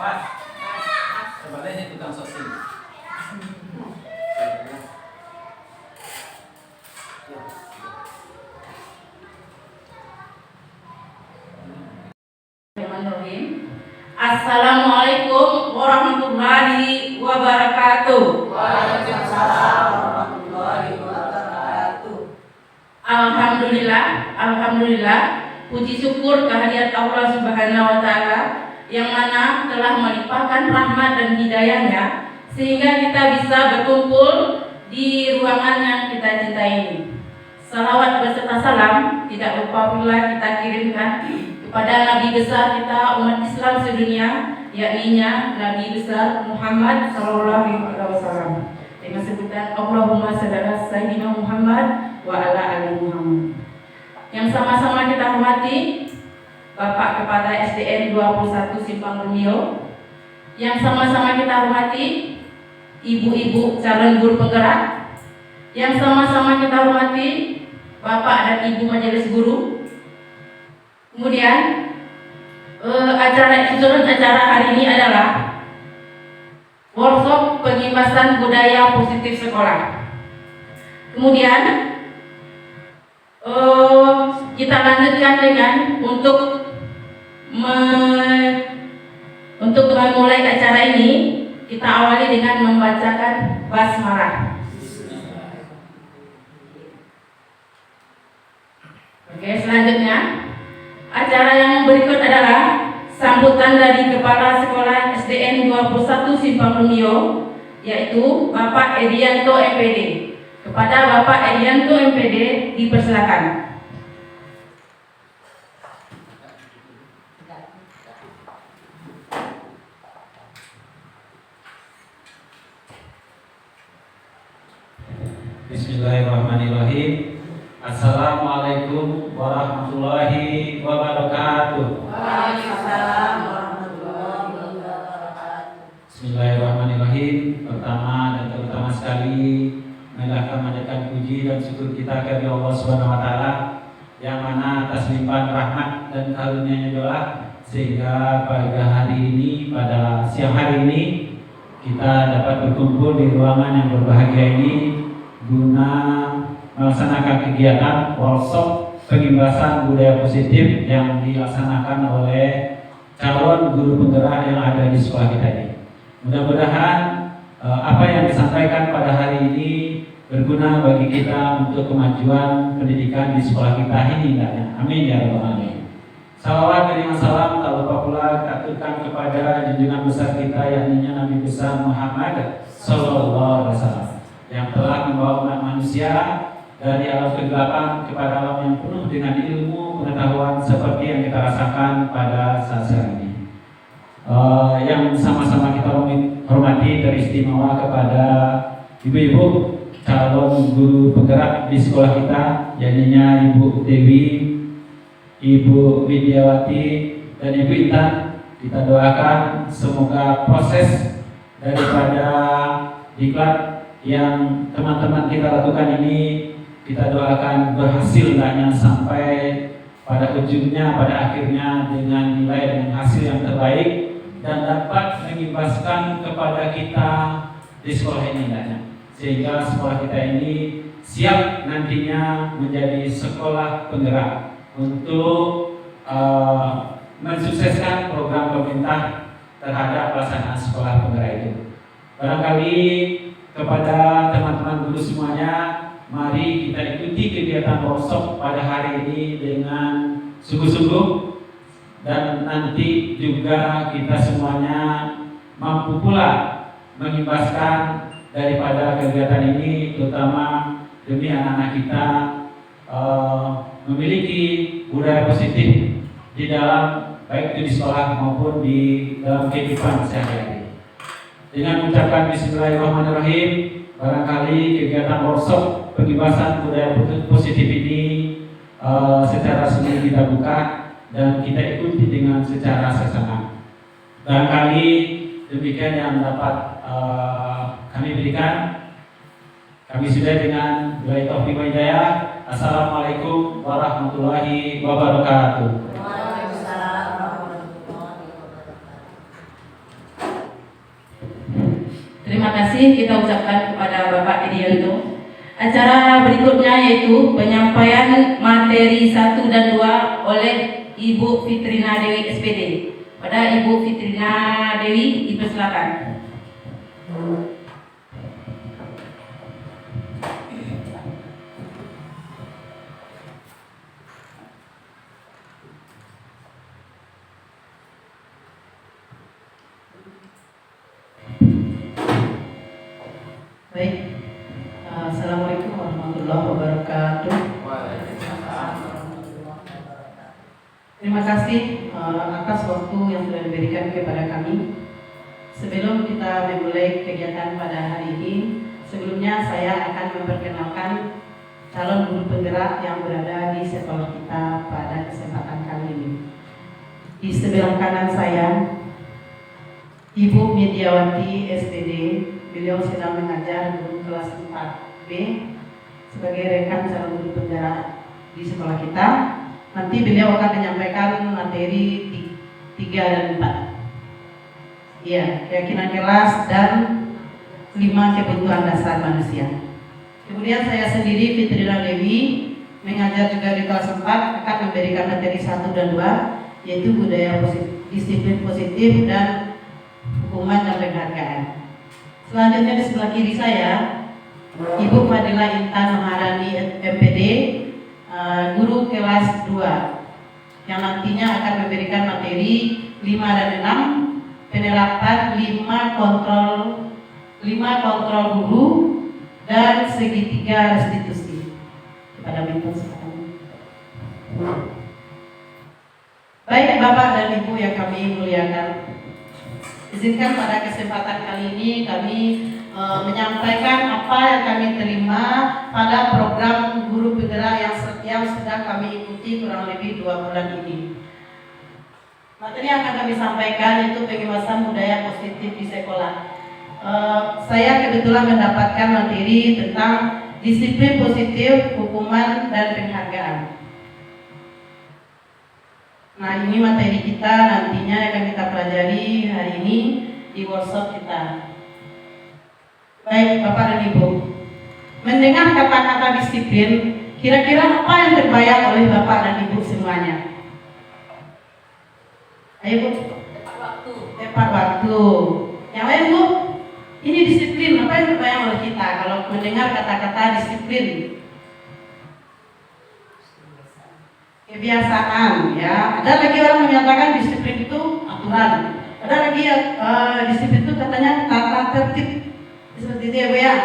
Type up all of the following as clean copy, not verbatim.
Pas. Sebenarnya tukang sosis. Assalamualaikum warahmatullahi wabarakatuh. Waalaikumsalam warahmatullahi wabarakatuh. Alhamdulillah, puji syukur kehadirat Allah Subhanahu wa taala yang mana telah melimpahkan rahmat dan hidayahnya sehingga kita bisa berkumpul di ruangan yang kita cintai ini. Salawat beserta salam tidak lupa pula kita kirimkan kepada Nabi besar kita umat Islam sedunia, yakni Nabi besar Muhammad sallallahu alaihi wasallam. Dengan sebutan Allahumma shalli ala sayyidina Muhammad wa ala ali Muhammad. Yang sama-sama kita hormati Bapak Kepala SDN 21 Simpang Remio. Yang sama-sama kita hormati ibu-ibu calon guru penggerak. Yang sama-sama kita hormati Bapak dan Ibu Majelis Guru. Kemudian acara hari ini adalah workshop pengibasan budaya positif sekolah. Kemudian kita lanjutkan dengan untuk memulai acara ini kita awali dengan membacakan basmalah. Oke, selanjutnya acara yang berikut adalah sambutan dari Kepala Sekolah SDN 21 Simpang Remio, yaitu Bapak Edianto MPD. Kepada Bapak Edianto MPD dipersilakan. Bismillahirrahmanirrahim. Assalamualaikum warahmatullahi wabarakatuh. Waalaikumsalam warahmatullahi wabarakatuh. Bismillahirrahmanirrahim. Pertama dan terutama sekali marilah manjatkan puji dan syukur kita kepada Allah Subhanahu wa taala yang mana atas limpahan rahmat dan karunia-Nya doa sehingga pada hari ini, pada siang hari ini kita dapat berkumpul di ruangan yang berbahagia ini guna melaksanakan kegiatan workshop pengibasan budaya positif yang dilaksanakan oleh calon guru penggerak yang ada di sekolah kita ini. Mudah-mudahan apa yang disampaikan pada hari ini berguna bagi kita untuk kemajuan pendidikan di sekolah kita ini. Amin ya rabbal alamin. Salawat dan salam tak lupa pula aturkan kepada junjungan besar kita yakni Nabi besar Muhammad sallallahu alaihi wasallam yang telah membawa umat manusia dari alam kegelapan kepada alam yang penuh dengan ilmu pengetahuan seperti yang kita rasakan pada saat ini. Yang sama-sama kita hormati teristimewa kepada ibu-ibu calon guru penggerak di sekolah kita, yaitu Ibu Dewi, Ibu Widiawati, dan Ibu Intan. Kita doakan semoga proses daripada diklat yang teman-teman kita lakukan ini kita doakan berhasil sampai pada ujungnya, pada akhirnya dengan nilai dan hasil yang terbaik dan dapat mengimbaskan kepada kita di sekolah ini sehingga sekolah kita ini siap nantinya menjadi sekolah penggerak untuk mensukseskan program pemerintah terhadap pelaksanaan sekolah penggerak itu. Barangkali kepada teman-teman guru semuanya, mari kita ikuti kegiatan workshop pada hari ini dengan sungguh-sungguh dan nanti juga kita semuanya mampu pula mengimbaskan daripada kegiatan ini, terutama demi anak-anak kita memiliki budaya positif di dalam baik itu di sekolah maupun di dalam kehidupan sehari-hari. Dengan mengucapkan Bismillahirrahmanirrahim, barangkali kegiatan workshop pengibasan budaya positif ini secara sendiri kita buka dan kita ikuti dengan secara seksama. Barangkali demikian yang dapat kami berikan. Kami sudah dengan billahi taufiq wal hidayah. Assalamualaikum warahmatullahi wabarakatuh. Waalaikumsalam warahmatullahi wabarakatuh. kasih kita ucapkan kepada Bapak Irianto. Acara berikutnya yaitu penyampaian materi 1 dan 2 oleh Ibu Fitrina Dewi SPD. Pada Ibu Fitrina Dewi, dipersilakan. Baik, Assalamualaikum warahmatullahi wabarakatuh. Terima kasih atas waktu yang sudah diberikan kepada kami. Sebelum kita memulai kegiatan pada hari ini, sebelumnya saya akan memperkenalkan calon guru penggerak yang berada di sekolah kita pada kesempatan kali ini. Di sebelah kanan saya, Ibu Mediawati SPD. Beliau sedang mengajar guru kelas 4B sebagai rekan calon guru penggerak di sekolah kita. Nanti beliau akan menyampaikan materi 3 dan 4. Iya, keyakinan kelas dan 5 kebutuhan dasar manusia. Kemudian saya sendiri, Fitrina Dewi, mengajar juga di kelas 4, akan memberikan materi 1 dan 2, yaitu budaya positif, disiplin positif, dan hukuman dan penghargaan. Selanjutnya di sebelah kiri saya, Ibu Fadila Intan Maharani MPD, guru kelas 2, yang nantinya akan memberikan materi 5 dan 6, penerapan 5 kontrol guru dan segitiga restitusi kepada mentor sekarang. Baik Bapak dan Ibu yang kami muliakan, izinkan pada kesempatan kali ini kami menyampaikan apa yang kami terima pada program guru penggerak yang sedang kami ikuti kurang lebih 2 bulan ini. Materi yang akan kami sampaikan itu pengebasan budaya positif di sekolah. Saya kebetulan mendapatkan materi tentang disiplin positif, hukuman, dan penghargaan. Nah, ini materi kita nantinya akan kita pelajari hari ini di workshop kita. Baik Bapak dan Ibu, mendengar kata-kata disiplin, kira-kira apa yang terbayang oleh Bapak dan Ibu semuanya? Ayo Bu. Tepat waktu. Yang lain Bu, ini disiplin, apa yang terbayang oleh kita kalau mendengar kata-kata disiplin? Kebiasaan, ya. Ada lagi orang menyatakan disiplin itu aturan. Ada lagi disiplin itu katanya tata tertib. Seperti itu ya Bu ya.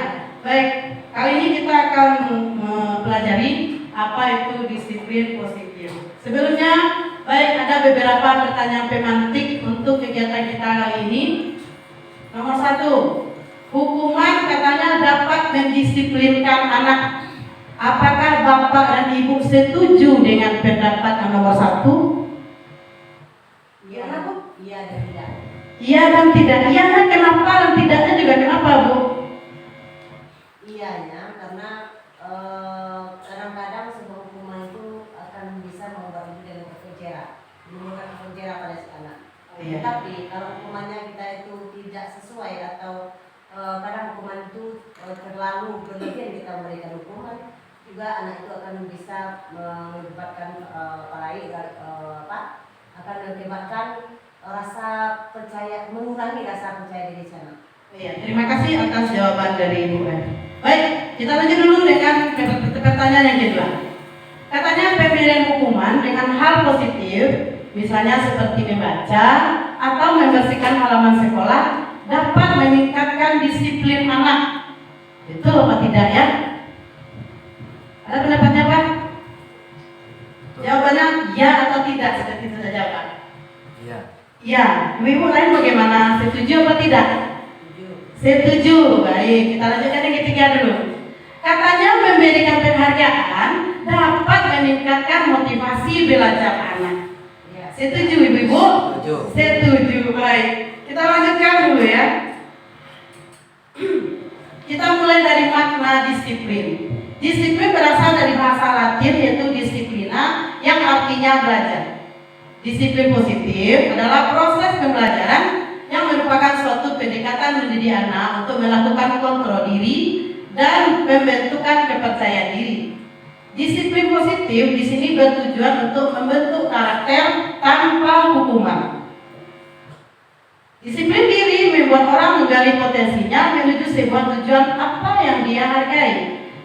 Baik, kali ini kita akan mempelajari apa itu disiplin positif. Sebelumnya, baik, ada beberapa pertanyaan pemantik untuk kegiatan kita kali ini. Nomor 1, hukuman katanya dapat mendisiplinkan anak. Apakah Bapak dan Ibu setuju dengan pendapat yang nomor 1? Iya, Bu. Iya dan tidak. Iya dan tidak. Iya dan kenapa dan tidaknya juga kenapa Bu? Iyanya karena kadang-kadang sebuah hukuman itu akan bisa mengubah diri dengan efek jerak, menimbulkan efek jerak pada si anak. Iya. Tapi kalau hukumannya kita itu tidak sesuai atau kadang hukuman itu terlalu berlebihan kita memberikan hukuman, juga anak itu akan bisa menyebabkan akan menyebabkan rasa percaya, mengurangi rasa percaya diri sana. Iya, terima kasih atas jawaban dari Ibu. Baik, kita lanjut dulu dengan pertanyaan yang kedua. Katanya pemberian hukuman dengan hal positif, misalnya seperti membaca atau membersihkan halaman sekolah, dapat meningkatkan disiplin anak. Betul apa tidak ya? Ada pendapatnya Pak? Jawabannya ya atau tidak, seperti itu saja Pak. Iya. Ya, Ibu lain bagaimana? Setuju apa tidak? Setuju. Baik, kita lanjutkan yang ketiga dulu. Katanya memberikan penghargaan dapat meningkatkan motivasi belajar anak. Ya. Setuju Ibu-ibu? Setuju. Setuju. Baik, kita lanjutkan dulu ya. Kita mulai dari makna disiplin. Disiplin berasal dari bahasa Latin yaitu disiplina yang artinya belajar. Disiplin positif adalah proses pembelajaran yang merupakan suatu pendekatan mendidik anak untuk melakukan kontrol diri dan pembentukan kepercayaan diri. Disiplin positif di sini bertujuan untuk membentuk karakter tanpa hukuman. Disiplin diri membuat orang menggali potensinya menuju sebuah tujuan apa yang dia hargai.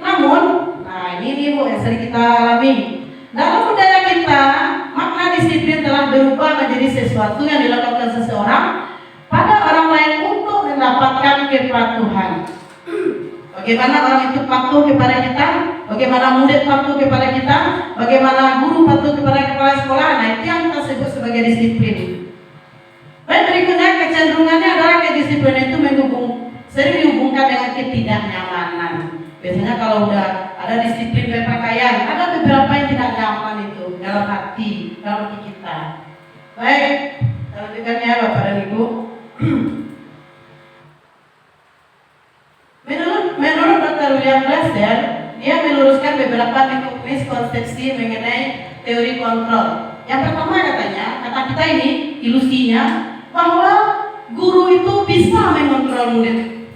Namun, nah ini Bu yang sering kita alami. Dalam budaya kita, makna disiplin telah berubah menjadi sesuatu yang dilakukan seseorang pada orang lain untuk mendapatkan kepatuhan. Bagaimana orang itu patuh kepada kita, bagaimana murid patuh kepada kita, bagaimana guru patuh kepada kepala sekolah. Nah itu yang kita sebut sebagai disiplin. Baik, berikutnya kecenderungannya adalah kedisiplinan itu sering dihubungkan dengan ketidaknyamanan. Biasanya kalau udah ada disiplin berpakaian, ada beberapa yang tidak nyaman itu dalam hati kita. Baik, lanjutkannya Bapak dan Ibu. Menurut Dr. William Glasser, dia meluruskan beberapa miskonsepsi mengenai teori kontrol. Yang pertama kata kita ini ilusinya bahwa guru itu bisa mengontrol murid.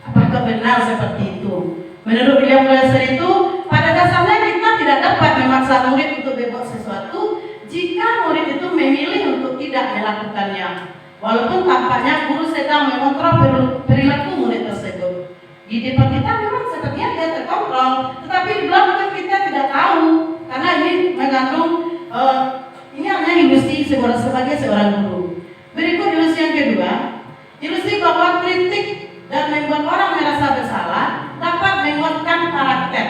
Apakah benar seperti itu? Menurut William Glasser itu, pada dasarnya kita tidak dapat memaksa murid untuk berbuat sesuatu jika murid itu memilih untuk tidak melakukannya. Walaupun tampaknya guru sedang mengontrol perilaku murid tersebut. Di depan kita memang sepertinya dia terkontrol, tetapi di belakang kita tidak tahu karena ini mengandung ini hanya ilusi sebagai seorang guru. Berikut ilusi yang kedua, ilusi bahwa kritik dan membuat orang merasa bersalah dapat menguatkan karakter.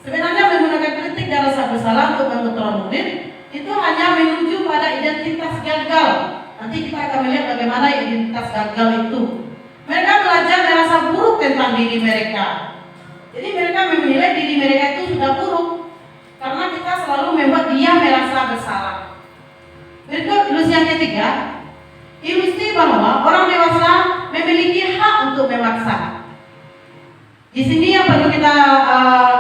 Sebenarnya menggunakan kritik dan rasa bersalah untuk mengontrol murid itu hanya menuju pada identitas gagal. Nanti kita akan melihat bagaimana identitas gagal itu. Mereka belajar merasa buruk tentang diri mereka. Jadi mereka menilai diri mereka itu sudah buruk karena kita selalu membuat dia merasa bersalah. Berikut ilusi yang ketiga, ilusi bahwa orang dewasa memiliki hak untuk memaksa. Di sini yang perlu kita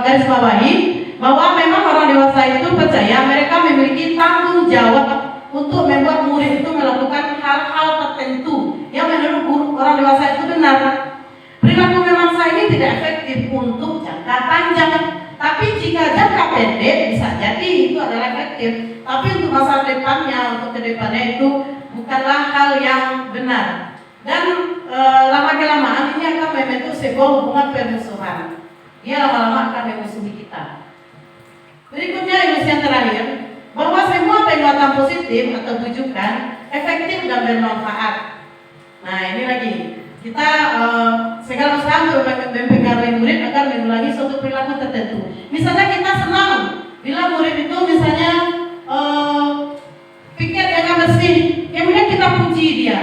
garis bawahi bahwa memang orang dewasa itu percaya mereka memiliki tanggung jawab untuk membuat murid itu melakukan hal-hal tertentu yang menurut orang dewasa itu benar. Perilaku memaksa ini tidak efektif untuk jangka panjang, tapi jika jangka pendek bisa jadi itu adalah efektif. Tapi untuk masa depannya, untuk kedepannya itu bukanlah hal yang benar. Dan lama kelamaan ini akan membentuk sebuah hubungan permusuhan. Dia lama-lama akan memusuhi kita. Berikutnya ilusi yang terakhir, bahwa semua penguatan positif atau bujukan efektif dan bermanfaat. Nah ini lagi kita segala usaha untuk mempengaruhi murid agar mengulangi suatu perilaku tertentu. Misalnya kita senang bila murid itu misalnya pikir dengan bersih, kemudian kita puji dia.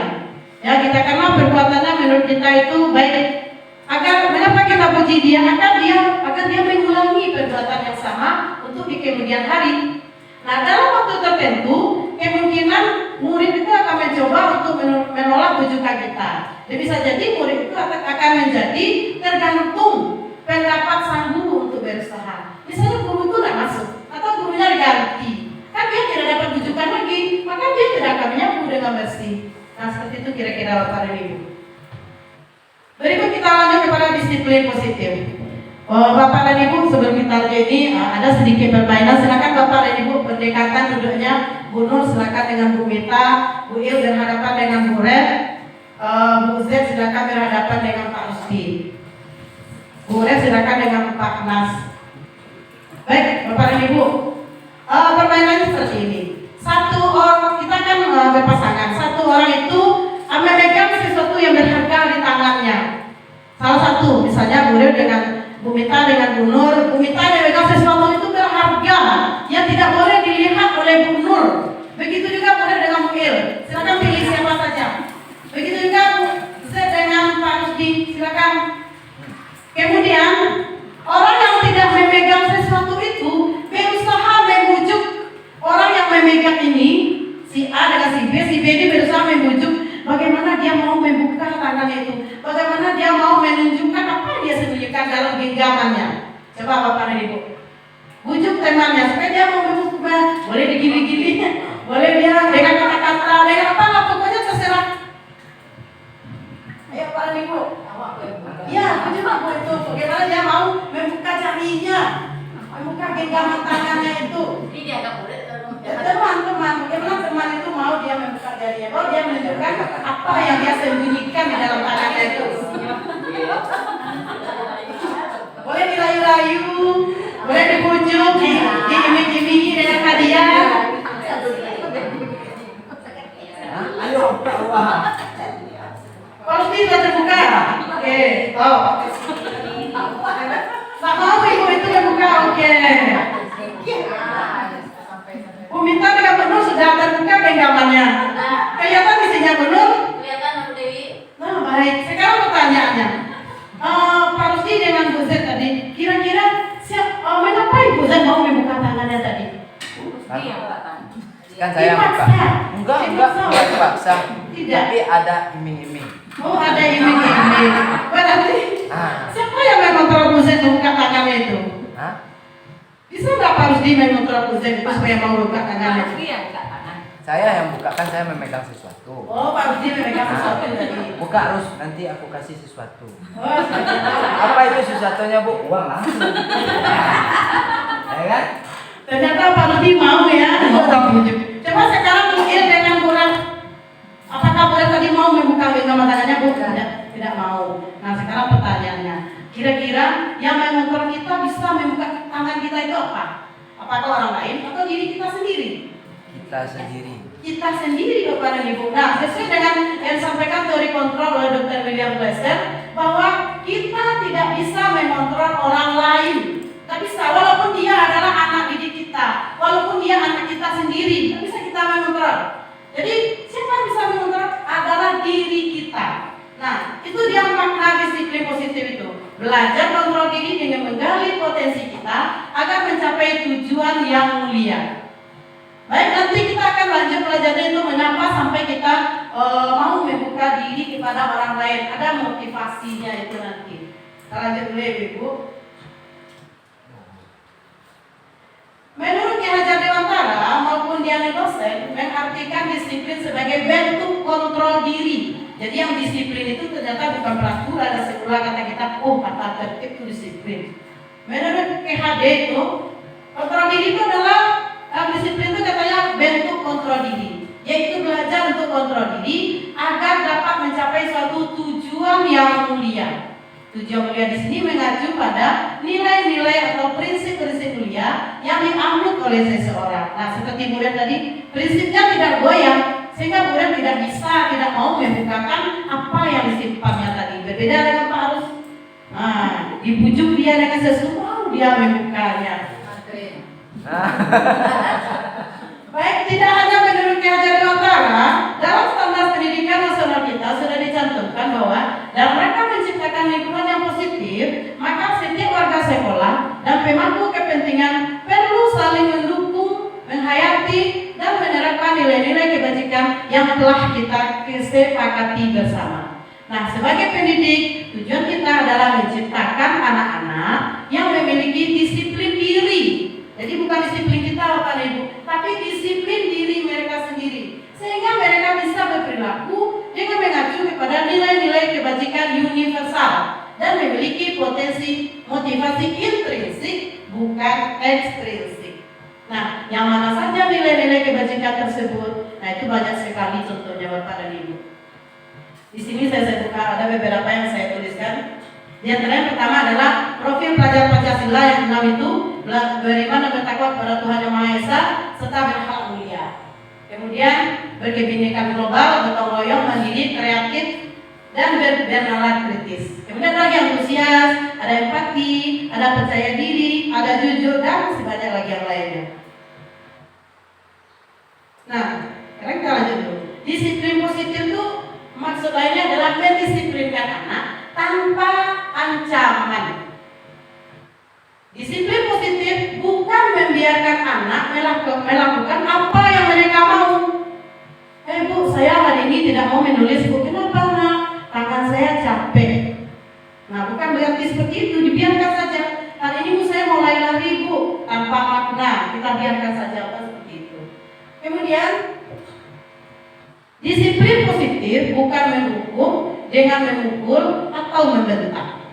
Ya kita karena perbuatannya menurut kita itu baik. Mengapa kita puji dia? Agar dia mengulangi perbuatan yang sama untuk di kemudian hari. Nah dalam waktu tertentu kemungkinan murid itu akan mencoba untuk menolak bujukan kita. Jadi bisa jadi murid itu akan menjadi tergantung pendapat sang guru untuk berusaha. Misalnya guru itu tidak masuk atau gurunya diganti, kan dia tidak dapat bujukan lagi, maka dia tidak akan menyapu dengan bersih. Nah seperti itu kira-kira Bapak dan Ibu. Berikut kita lanjut kepada disiplin positif. Bapak dan Ibu sebelum kita lanjut ini ada sedikit permainan. Silakan Bapak dan Ibu berdekatan duduknya. Bu Nur silakan dengan Bu Mita, Bu Il berhadapan dengan Bu Red, Bu Z silakan berhadapan dengan Pak Rusdi, Bu Red silakan dengan Pak Nas. Baik Bapak dan Ibu, permainannya seperti ini. Satu orang kita kan berpasangan. Satu orang itu memegang sesuatu yang berharga di tangannya. Salah satu misalnya Bu Red dengan Bu Mita dengan Bu Nur. Bu Mita memegang sesuatu itu berharga yang tidak boleh dilihat oleh Bu Nur. Begitu juga Bu Red dengan Bu Il. Silakan pilih siapa saja. Begitu juga Bu Z dengan Pak Rusdi. Silakan. Kemudian orang yang tidak memegang sesuatu itu berusaha membujuk orang yang memegang ini, si A dengan si B ini berusaha membujuk bagaimana dia mau membuka tangannya itu, bagaimana dia mau menunjukkan apa yang dia sembunyikan dalam genggamannya. Coba Bapak dan Ibu bujuk temannya supaya dia mau membuka, boleh digini-gini, boleh dia dengan kata-kata, dengan apa, pokoknya terserah. Ya, coba Bu itu bagaimana dia mau membuka jarinya, membuka genggaman tangannya itu. Teman-teman, bagaimana teman itu mau dia membuka jarinya? Oh, dia menunjukkan apa yang dia sembunyikan di dalam tangannya itu. Boleh dirayu-rayu, boleh dibujuk, diiming-imingi dengan hadiah. Ayo, Allah. Kalau tidak terbuka, oke, oh. Nggak mau ibu itu membuka, oke. Bu minta dengan penuh sudah terbuka genggamannya. Kelihatan isinya penuh? Kelihatan Bu Dewi. Nah, baik. Sekarang pertanyaannya. Pak Rusdi dengan Bu Z tadi, kira-kira mengapa Ibu Z mau membuka tangannya tadi? Kan saya buka. Enggak dipaksa. Tidak. Tapi ada iming-iming. Oh, ada iming-iming. Berarti siapa yang mengontrol Bu Z membuka tangannya itu? Hah? Bisa nggak Pak Rusdi mengontrol Bu Z itu supaya mau membuka tangannya? Saya yang buka, kan saya memegang sesuatu. Oh, Pak Rusdi memegang sesuatu tadi. Buka harus, nanti aku kasih sesuatu. Oh, Apa itu sesuatunya, Bu? Uang langsung. Ya kan? ternyata Pak Rusdi mau ya. Coba sekarang mungkin dengan kurang. Apakah Buret tadi mau membuka genggaman tangannya? Bu, tidak mau. Nah, sekarang pertanyaannya, kira-kira yang mengontrol kita bisa membuka tangan kita itu apa? Apakah orang lain atau diri kita sendiri? Kita sendiri. Kita sendiri Bapak dan Ibu. Nah, sesuai dengan yang disampaikan teori kontrol oleh Dr. William Glasser, bahwa kita tidak bisa mengontrol orang lain. Tak bisa, walaupun dia adalah anak didik kita, walaupun dia anak kita sendiri, tak bisa kita mengontrol. Jadi siapa yang bisa mengontrol? Adalah diri kita. Nah, itu dia makna disiplin positif itu. Belajar kontrol diri dengan menggali potensi kita agar mencapai tujuan yang mulia. Baik, nanti kita akan lanjut belajarnya itu mengapa sampai kita mau membuka diri kepada orang lain. Ada motivasinya itu nanti. Kita lanjut dulu ya Ibu. Menurut Ki Hajar Dewantara maupun Diana Dosen mengartikan disiplin sebagai bentuk kontrol diri. Jadi yang disiplin itu ternyata bukan peraturan dan semula kata kita, oh kata tertib itu disiplin. Menurut KHD itu kontrol diri itu adalah disiplin itu katanya bentuk kontrol diri, yaitu belajar untuk kontrol diri agar dapat mencapai suatu tujuan yang mulia. Tujuan mulia di sini mengacu pada nilai-nilai atau prinsip-prinsip mulia yang diambil oleh seseorang. Nah, seperti Buret tadi, prinsipnya tidak goyah, sehingga Buret tidak mau membukakan apa yang disimpannya tadi. Berbeda dengan Pak Arus. Nah, dibujuk dia dengan sesuatu, dia membukanya. Baik, tidak hanya menurut Ki Hajar Dewantara, dalam standar pendidikan nasional kita sudah dicantumkan bahwa dalam rangka menciptakan lingkungan yang positif, maka setiap warga sekolah dan pemangku kepentingan perlu saling mendukung, menghayati, dan menerapkan nilai-nilai kebajikan yang telah kita sepakati bersama. Nah, sebagai pendidik, tujuan kita adalah menciptakan anak-anak yang memiliki disiplin diri. Jadi bukan disiplin kita Bapak dan Ibu, tapi disiplin diri mereka sendiri. Sehingga mereka bisa berperilaku dengan mengacu kepada nilai-nilai kebajikan universal dan memiliki potensi motivasi intrinsik bukan ekstrinsik. Nah, yang mana saja nilai-nilai kebajikan tersebut? Nah, itu banyak sekali contohnya Bapak dan Ibu. Di sini saya sebutkan ada beberapa yang saya tuliskan. Di antara yang pertama adalah profil pelajar Pancasila yang 6 itu beriman dan bertakwa kepada Tuhan Yang Maha Esa serta berakhlak mulia. Kemudian berkebinekaan global, gotong royong, mandiri, kreatif, dan bernalar kritis. Kemudian lagi antusias, ada empati, ada percaya diri, ada jujur, dan sebanyak lagi yang lainnya. Nah, sekarang kita lanjut dulu. Disiplin positif itu maksud lainnya adalah mendisiplinkan anak tanpa ancaman. Disiplin positif bukan membiarkan anak melakukan apa yang mereka mau. Bu, saya hari ini tidak mau menulis Bu. Kenapa nak? Tangan saya capek. Nah, bukan berarti seperti itu, dibiarkan saja. Hari ini Bu saya mau lari Bu, tanpa makna, kita biarkan saja seperti itu. Kemudian disiplin positif bukan menghukum dengan memukul atau membentak.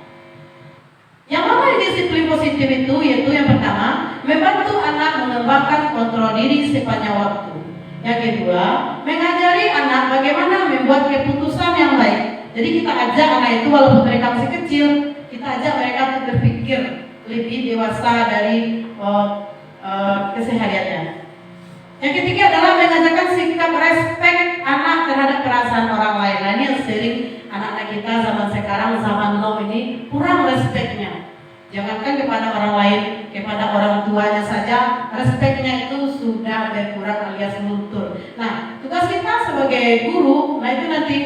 Yang mana disiplin positif itu yaitu yang pertama, membantu anak mengembangkan kontrol diri sepanjang waktu. Yang kedua, mengajari anak bagaimana membuat keputusan yang baik. Jadi kita ajak anak itu walaupun mereka masih kecil, kita ajak mereka untuk berpikir lebih dewasa dari kesehariannya. Yang ketiga adalah mengajarkan sikap respek anak terhadap perasaan orang lain. Nah, ini yang sering anak-anak kita zaman sekarang, zaman now ini kurang respeknya. Jangankan kepada orang lain, kepada orang tuanya saja respeknya itu sudah berkurang alias luntur. Nah, tugas kita sebagai guru, nah itu nanti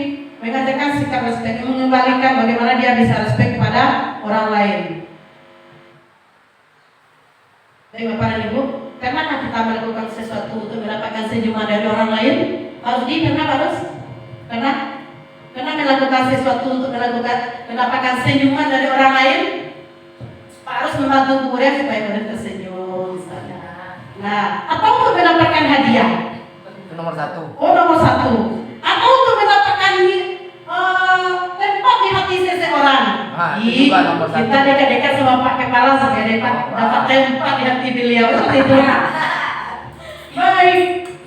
mengajarkan sikap respek, mengembalikan bagaimana dia bisa respek kepada orang lain. Baik Bapak dan Ibu, pernahkah kita melakukan sesuatu untuk mendapatkan senyuman dari orang lain? Harus pernah melakukan sesuatu untuk mendapatkan senyuman dari orang lain? Harus membantu murid supaya murid tersenyum misalnya. Nah, atau untuk mendapatkan hadiah? Itu nomor 1. Oh, nomor 1. Atau untuk mendapatkan tempat di hati seseorang. Nah, itu juga nomor 1. Kita dekat-dekat sama Pak Kepala supaya dapat tempat di hati beliau. Seperti itu ya. Baik,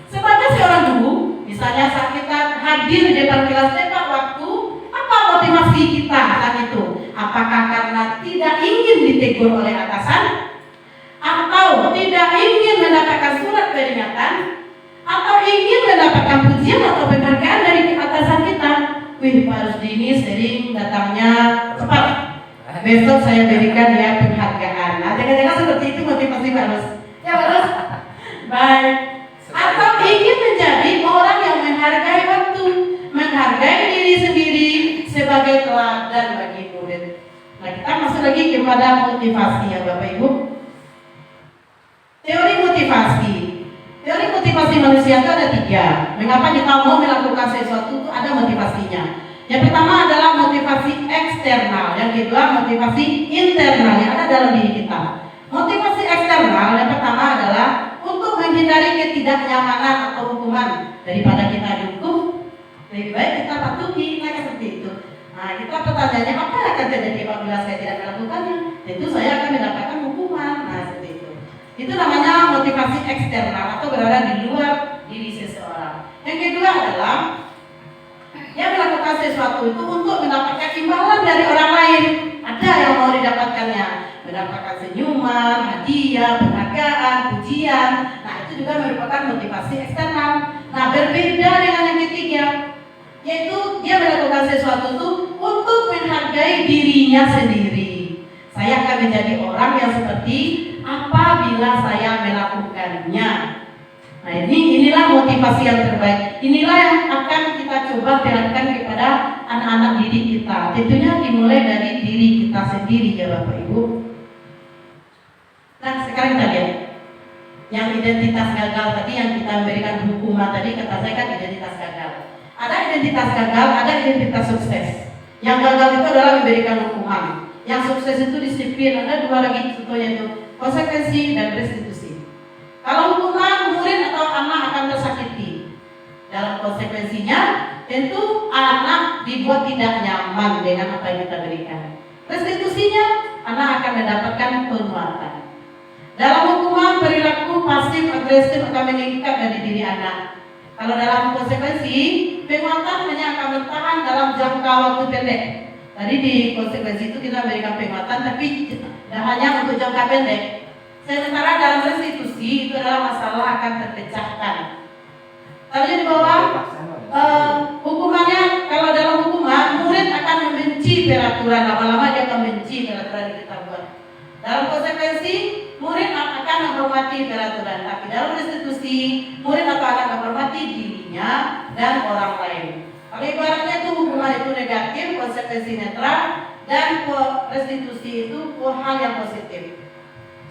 sebagai seorang guru, misalnya saat kita hadir di depan kelas tepat waktu, apa motivasi kita saat itu? Apakah karena tidak ingin ditegur oleh atasan, atau tidak ingin mendapatkan surat peringatan, atau ingin mendapatkan pujian atau penghargaan dari atasan kita? Wih, Pak Rusdi ini sering datangnya cepat. Besok saya berikan dia penghargaan. Nah, jangan-jangan seperti itu motivasi Pak Rus. Ya Pak Rus? Baik. Atau ingin menjadi orang yang menghargai waktu, menghargai diri sendiri sebagai teladan bagi murid. Nah, kita masuk lagi kepada motivasi ya Bapak Ibu. Teori motivasi. Teori motivasi manusia itu ada 3. Mengapa kita mau melakukan sesuatu itu ada motivasinya. Yang pertama adalah motivasi eksternal, yang kedua motivasi internal yang ada dalam diri kita. Motivasi eksternal yang pertama adalah untuk menghindari ketidaknyamanan atau hukuman. Daripada kita dihukum, lebih baik kita patuhi, nah seperti itu. Nah, kita pertanyaannya apa yang akan terjadi apabila saya tidak melakukannya? Tentu saya akan mendapatkan hukuman. Nah, seperti itu. Itu namanya motivasi eksternal atau berada di luar diri seseorang. Yang kedua adalah yang melakukan sesuatu itu untuk mendapatkan imbalan dari orang lain. Ada yang mau didapatkannya, mendapatkan senyuman, hadiah, penghargaan, pujian. Nah, itu juga merupakan motivasi eksternal. Nah, berbeda dengan yang ketiga, yaitu dia melakukan sesuatu itu untuk menghargai dirinya sendiri. Saya akan menjadi orang yang seperti apabila saya melakukannya. Nah, inilah motivasi yang terbaik. Inilah yang akan kita coba terapkan kepada anak-anak didik kita. Tentunya dimulai dari diri kita sendiri ya Bapak Ibu. Nah, sekarang kita lihat yang identitas gagal tadi, yang kita memberikan hukuman tadi, kata saya kan identitas gagal. Ada identitas gagal, ada identitas sukses. Yang gagal itu adalah memberikan hukuman. Yang sukses itu disiplin. Ada 2 lagi contohnya itu konsekuensi dan restitusi. Kalau hukuman, murid atau anak akan tersakiti. Dalam konsekuensinya, tentu anak dibuat tidak nyaman dengan apa yang kita berikan. Restitusinya, anak akan mendapatkan penguatan. Dalam hukuman, perilaku pasif agresif akan meningkat dari diri anak. Kalau dalam konsekuensi, penguatan hanya akan bertahan dalam jangka waktu pendek. Tadi di konsekuensi itu kita berikan penguatan, tapi hanya untuk jangka pendek. Sementara dalam restitusi itu adalah masalah akan terpecahkan. Lalu di bawah hukumannya, kalau dalam hukuman murid akan membenci peraturan, lama-lama dia akan membenci peraturan yang kita buat. Dalam konsekuensi murid akan menghormati peraturan, tapi dalam restitusi murid akan menghormati dirinya dan orang lain. Kalau ibaratnya itu hukuman itu negatif, konsekuensi netral, dan restitusi itu hal yang positif.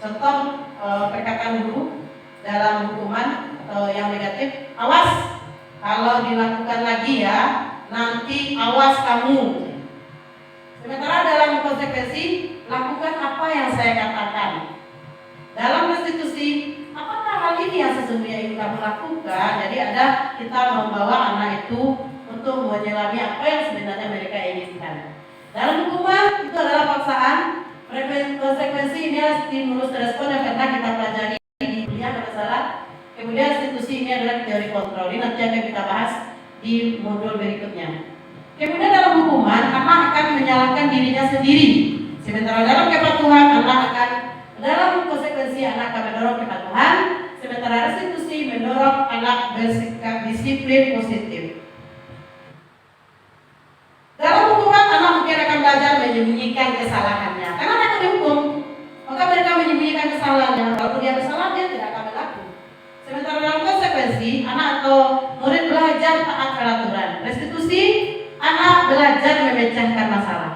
Contoh perkataan guru dalam hukuman atau yang negatif, awas kalau dilakukan lagi ya, nanti awas kamu. Sementara dalam konsekuensi, lakukan apa yang saya katakan. Dalam restitusi, apakah hal ini yang sesungguhnya ingin kamu lakukan? Jadi ada kita membawa anak itu untuk menyelami apa yang sebenarnya mereka Dalam hukuman itu adalah paksaan. Konsekuensi ini adalah stimulus respon yang pernah kita pelajari di kuliah kalau salah. Kemudian restitusi ini adalah teori kontrol. Ini nanti akan kita bahas di modul berikutnya. Kemudian dalam hukuman, anak akan menyalahkan dirinya sendiri. Sementara dalam kepatuhan, anak akan dalam konsekuensi anak akan mendorong kepatuhan. Sementara restitusi mendorong anak bersikap disiplin positif. Dalam hukuman, anak mungkin akan belajar menyembunyikan kesalahannya. Karena akan dihukum, maka mereka menyembunyikan kesalahannya. Kalau dia bersalah, dia tidak akan berlaku. Sementara dalam konsekuensi, anak atau murid belajar taat peraturan. Restitusi, anak belajar memecahkan masalah.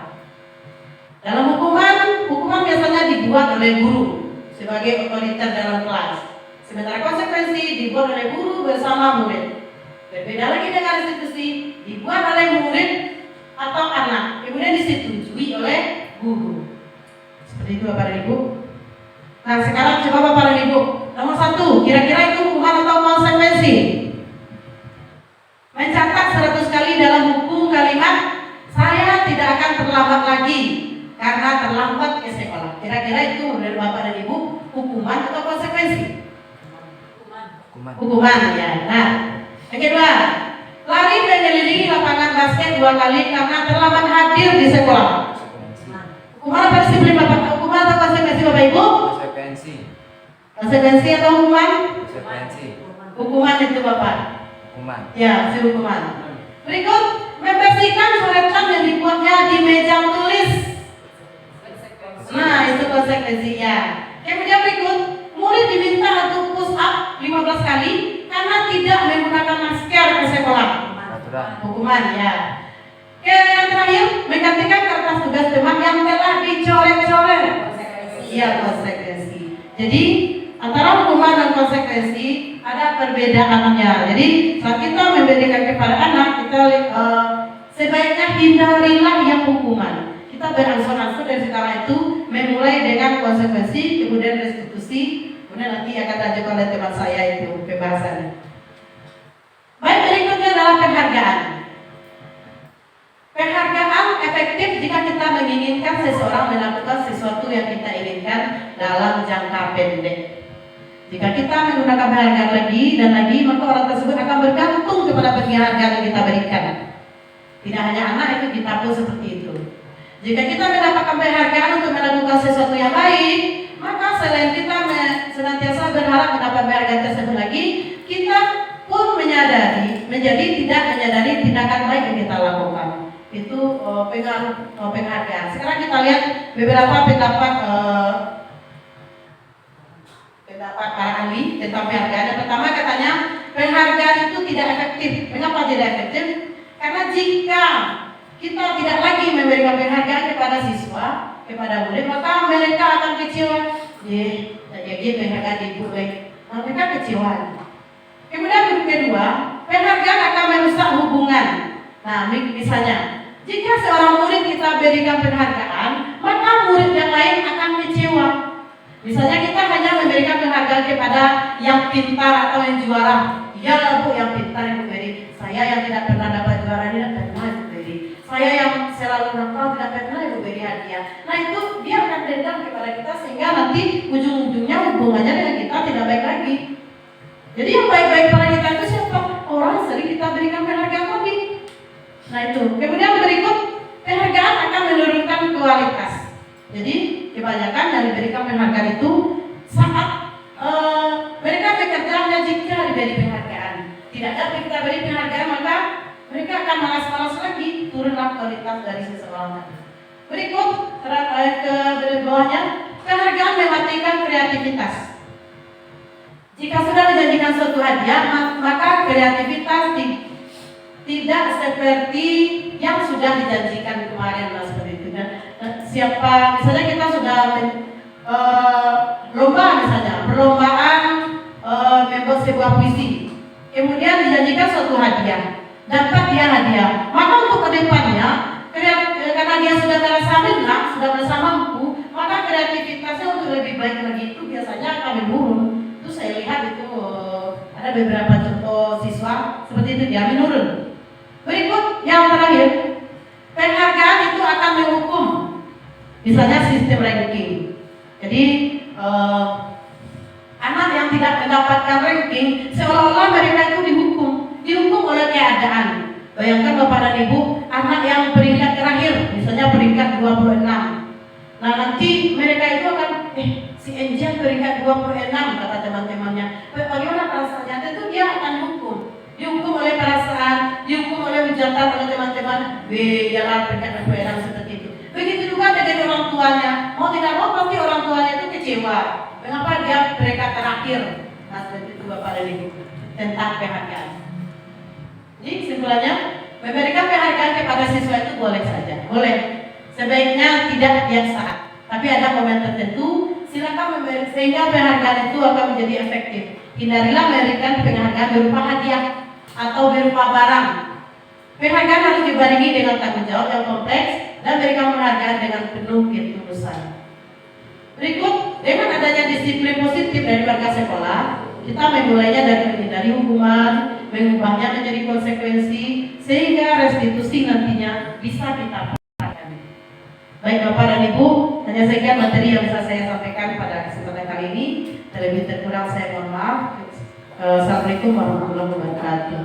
Dalam hukuman biasanya dibuat oleh guru sebagai otoriter dalam kelas. Sementara konsekuensi dibuat oleh guru bersama murid. Berbeda lagi dengan restitusi, dibuat oleh murid atau anak, kemudian disetujui oleh guru. Seperti itu Bapak dan Ibu. Nah sekarang coba Bapak dan Ibu, nomor 1, kira-kira itu hukuman atau konsekuensi? Mencatat 100 kali dalam buku kalimat saya tidak akan terlambat lagi karena terlambat ke sekolah. Kira-kira itu menurut Bapak dan Ibu hukuman atau konsekuensi? Hukuman ya. Nah, yang kedua, lari mengelilingi lapangan basket 2 kali karena terlambat hadir di sekolah. Hukuman apa disiplin Bapak? Hukuman atau konsekuensi Bapak Ibu? Konsekuensi. Konsekuensi atau hukuman? Konsekuensi. Hukuman itu Bapak. Hukuman. Ya, si hukuman. Berikut, membersihkan coretan yang dibuatnya di meja tulis. Nah, itu konsekuensinya. Kemudian berikut, murid diminta untuk push up 15 kali karena tidak menggunakan masker ke sekolah. Hukuman ya. Yang terakhir, menggantikan kertas tugas teman yang telah dicoret-coret. Iya, konsekuensi. Jadi antara hukuman dan konsekuensi ada perbedaannya. Jadi saat kita memberikan kepada anak, kita sebaiknya hindarilah yang hukuman. Kita berangsur-angsur dari sekarang itu memulai dengan konsekuensi, kemudian restitusi, kemudian nanti akan lanjut oleh teman saya itu pembahasannya. Baik, berikutnya adalah penghargaan. Penghargaan efektif jika kita menginginkan seseorang melakukan sesuatu yang kita inginkan dalam jangka pendek. Jika kita menggunakan penghargaan lagi dan lagi, maka orang tersebut akan bergantung kepada penghargaan yang kita berikan. Tidak hanya anak, itu kita pun seperti itu. Jika kita mendapatkan penghargaan untuk melakukan sesuatu yang baik, maka selain kita senantiasa berharap mendapat penghargaan tersebut lagi, kita pun menjadi tidak menyadari tindakan baik yang kita lakukan. Itu pengaruh penghargaan. Sekarang kita lihat beberapa pendapat para ahli tentang penghargaan. Yang pertama katanya penghargaan itu tidak efektif. Mengapa tidak efektif? Karena jika kita tidak lagi memberikan penghargaan kepada siswa, kepada murid, maka mereka akan kecewa. Jadi penghargaan ibu baik, mereka kecewa. Kemudian yang kedua, penghargaan akan merusak hubungan. Nah, misalnya, jika seorang murid kita berikan penghargaan, maka murid yang lain akan kecewa. Misalnya kita hanya memberikan penghargaan kepada yang pintar atau yang juara. Ya Bu, yang pintar Ibu beri. Saya yang tidak pernah dapat juara tidak pernah Ibu beri. Saya yang selalu nakal tidak pernah Ibu beri hadiah. Nah itu dia akan dendam kepada kita sehingga nanti ujung-ujungnya hubungannya dengan kita tidak baik lagi. Jadi yang baik-baik pada kita itu siapa? Orang yang sering kita berikan penghargaan tadi. Nah itu. Kemudian berikut, penghargaan akan menurunkan kualitas. Jadi kebanyakan yang diberikan penghargaan itu saat mereka bekerja hanya jika diberi penghargaan. Tidak dapat kita beri penghargaan maka mereka akan malas-malas lagi, turunlah kualitas dari seseorang. Berikut ke bawahnya, penghargaan mematikan kreativitas. Jika sudah dijanjikan suatu hadiah, maka kreativitas tidak seperti yang sudah dijanjikan kemarin, seperti itu. Siapa, misalnya kita sudah lomba, misalnya perlombaan membuat sebuah puisi, kemudian dijanjikan suatu hadiah, dapat dia hadiah, maka untuk kedepannya, karena dia sudah merasa menang, sudah merasa mampu, maka kreativitasnya untuk lebih baik lagi itu biasanya akan menurun. Itu saya lihat itu ada beberapa contoh siswa seperti itu, dia menurun. Berikut yang terakhir, penghargaan itu akan akan menghukum. Misalnya sistem ranking. Jadi anak yang tidak mendapatkan ranking seolah-olah mereka itu dihukum oleh keadaan. Bayangkan Bapak dan Ibu, anak yang peringkat terakhir, misalnya peringkat 26. Nah nanti mereka itu akan, si Angel peringkat 26 kata teman-temannya. Bagaimana perasaannya? Tentu dia akan dihukum oleh perasaan, dihukum oleh hujatan oleh teman-teman. Ialah peringkat 26 seperti itu. Begitu juga dengan orang tuanya. Mau tidak mau pasti orang tuanya itu kecewa. Mengapa dia peringkat terakhir? Nah seperti itu Bapak dan Ibu tentang penghargaan. Jadi kesimpulannya, memberikan penghargaan kepada siswa itu boleh saja, boleh. Sebaiknya tidak tiap saat, tapi ada momen tertentu. Silakan memberi sehingga penghargaan itu akan menjadi efektif. Hindarilah memberikan penghargaan berupa hadiah atau berupa barang. Penghargaan harus dibarengi dengan tanggung jawab yang kompleks dan berikan penghargaan dengan penuh ketulusan. Berikut, dengan adanya disiplin positif dari warga sekolah, kita memulainya dari menghindari hukuman, mengubahnya menjadi konsekuensi, sehingga restitusi nantinya bisa kita lakukan. Baik Bapak dan Ibu, hanya sekian materi yang bisa saya sampaikan pada kesempatan kali ini. Terlebih terkurang saya mohon maaf. Assalamualaikum warahmatullahi wabarakatuh.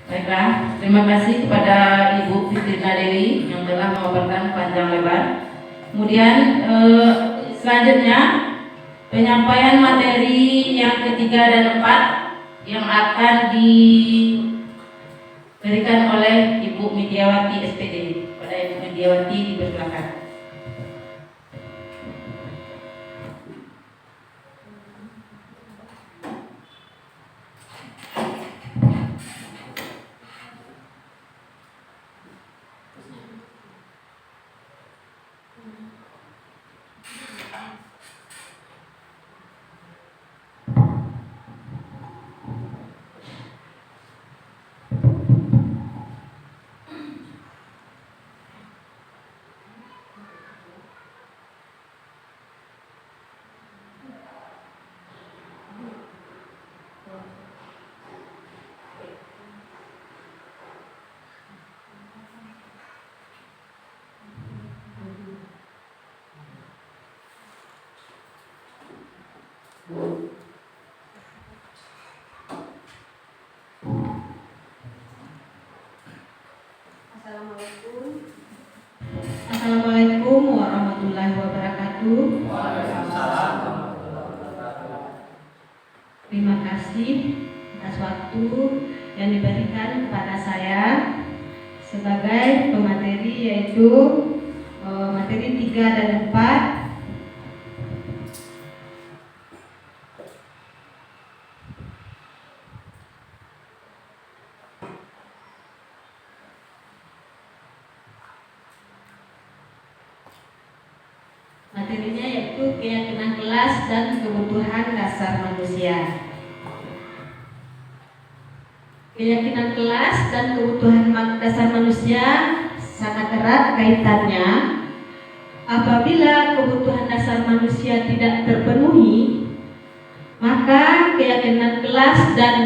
Baiklah, terima kasih kepada Ibu Fitrina Dewi yang telah memaparkan panjang lebar. Kemudian selanjutnya penyampaian materi yang ketiga dan keempat yang akan diberikan oleh Ibu Midiawati SPD. Pada Ibu Midiawati dipersilakan. Assalamualaikum warahmatullahi wabarakatuh. Terima kasih atas waktu yang diberikan kepada saya sebagai pemateri, yaitu materi 3 dan 4. Materinya yaitu keyakinan kelas dan kebutuhan dasar manusia. Keyakinan kelas dan kebutuhan dasar manusia sangat erat kaitannya. Apabila kebutuhan dasar manusia tidak terpenuhi, maka keyakinan kelas dan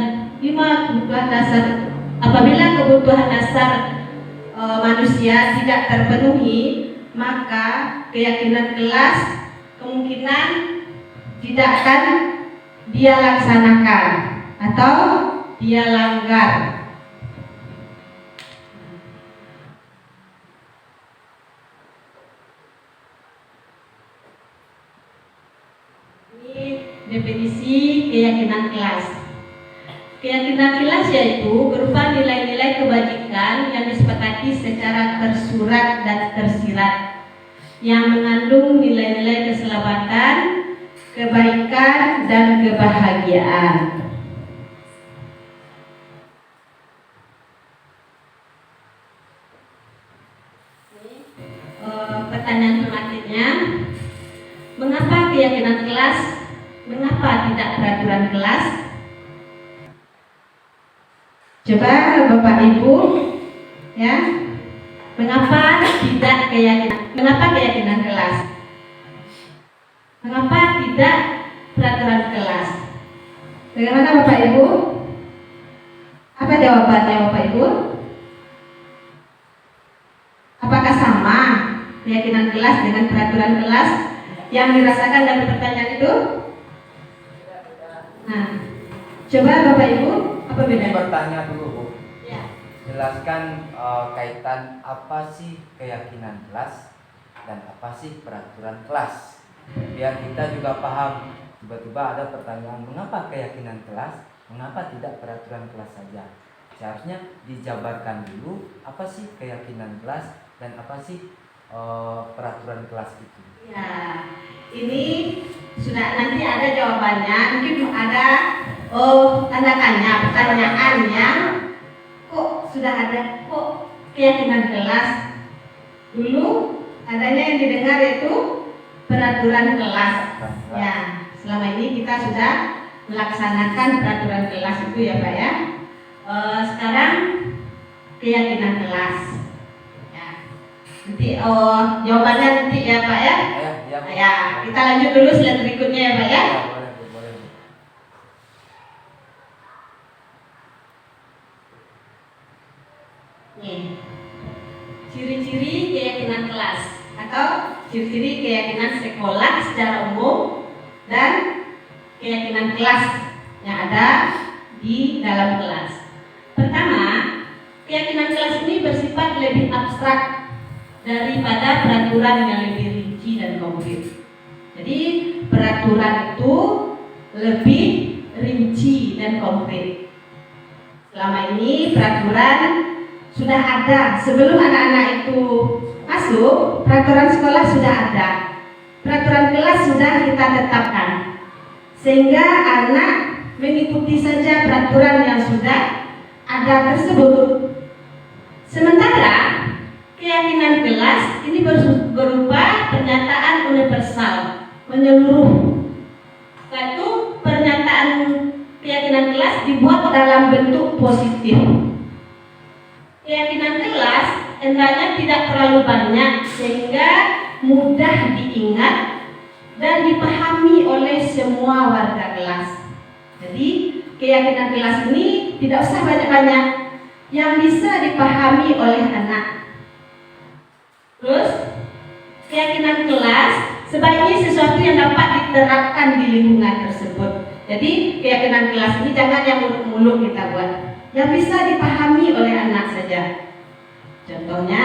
5 kebutuhan dasar, apabila kebutuhan dasar manusia tidak terpenuhi, maka keyakinan kelas kemungkinan tidak akan dia laksanakan atau dia langgar. Ini definisi keyakinan kelas. Keyakinan kelas yaitu berupa nilai-nilai kebajikan yang disepakati secara tersurat dan tersirat, yang mengandung nilai-nilai keselamatan, kebaikan, dan kebahagiaan. Pertanyaan selanjutnya, mengapa keyakinan kelas, mengapa tidak peraturan kelas? Coba Bapak Ibu, ya, mengapa tidak keyakinan kelas? Mengapa tidak peraturan kelas? Bagaimana Bapak Ibu? Apa jawabannya Bapak Ibu? Apakah sama keyakinan kelas dengan peraturan kelas yang dirasakan dari pertanyaan itu? Nah, coba Bapak Ibu, apa Ini bedanya? bertanya dulu Bu. Ya. Jelaskan kaitan apa sih keyakinan kelas dan apa sih peraturan kelas. Biar kita juga paham. Tiba-tiba ada pertanyaan, mengapa keyakinan kelas, mengapa tidak peraturan kelas saja? Seharusnya dijabarkan dulu apa sih keyakinan kelas dan apa sih peraturan kelas itu. Ya, ini sudah nanti ada jawabannya. Mungkin ada tanda tanya, pertanyaannya. Kok sudah ada? Kok keyakinan kelas? Dulu adanya yang didengar itu peraturan kelas. Ya, selama ini kita sudah melaksanakan peraturan kelas itu ya Pak ya. Sekarang keyakinan kelas. Ya. Nanti jawabannya nanti ya Pak ya. Ya, Ya, kita lanjut dulu slide berikutnya ya Pak ya. boleh Bu, boleh Bu. Nih, ciri-ciri keyakinan kelas atau ciri-ciri keyakinan sekolah secara umum dan keyakinan kelas yang ada di dalam kelas. Pertama, keyakinan kelas ini bersifat lebih abstrak daripada peraturan yang lebih rinci dan konkret. Jadi peraturan itu lebih rinci dan konkret. Selama ini peraturan sudah ada sebelum anak-anak itu masuk, peraturan sekolah sudah ada, peraturan kelas sudah kita tetapkan, sehingga anak mengikuti saja peraturan yang sudah ada tersebut. Sementara keyakinan kelas ini berupa pernyataan universal, menyeluruh. Satu pernyataan keyakinan kelas dibuat dalam bentuk positif. Keyakinan kelas hendaknya tidak terlalu banyak sehingga mudah diingat dan dipahami oleh semua warga kelas. Jadi keyakinan kelas ini tidak usah banyak-banyak, yang bisa dipahami oleh anak. Terus keyakinan kelas sebaiknya sesuatu yang dapat diterapkan di lingkungan tersebut. Jadi keyakinan kelas ini jangan yang muluk-muluk kita buat, yang bisa dipahami oleh anak saja. Contohnya,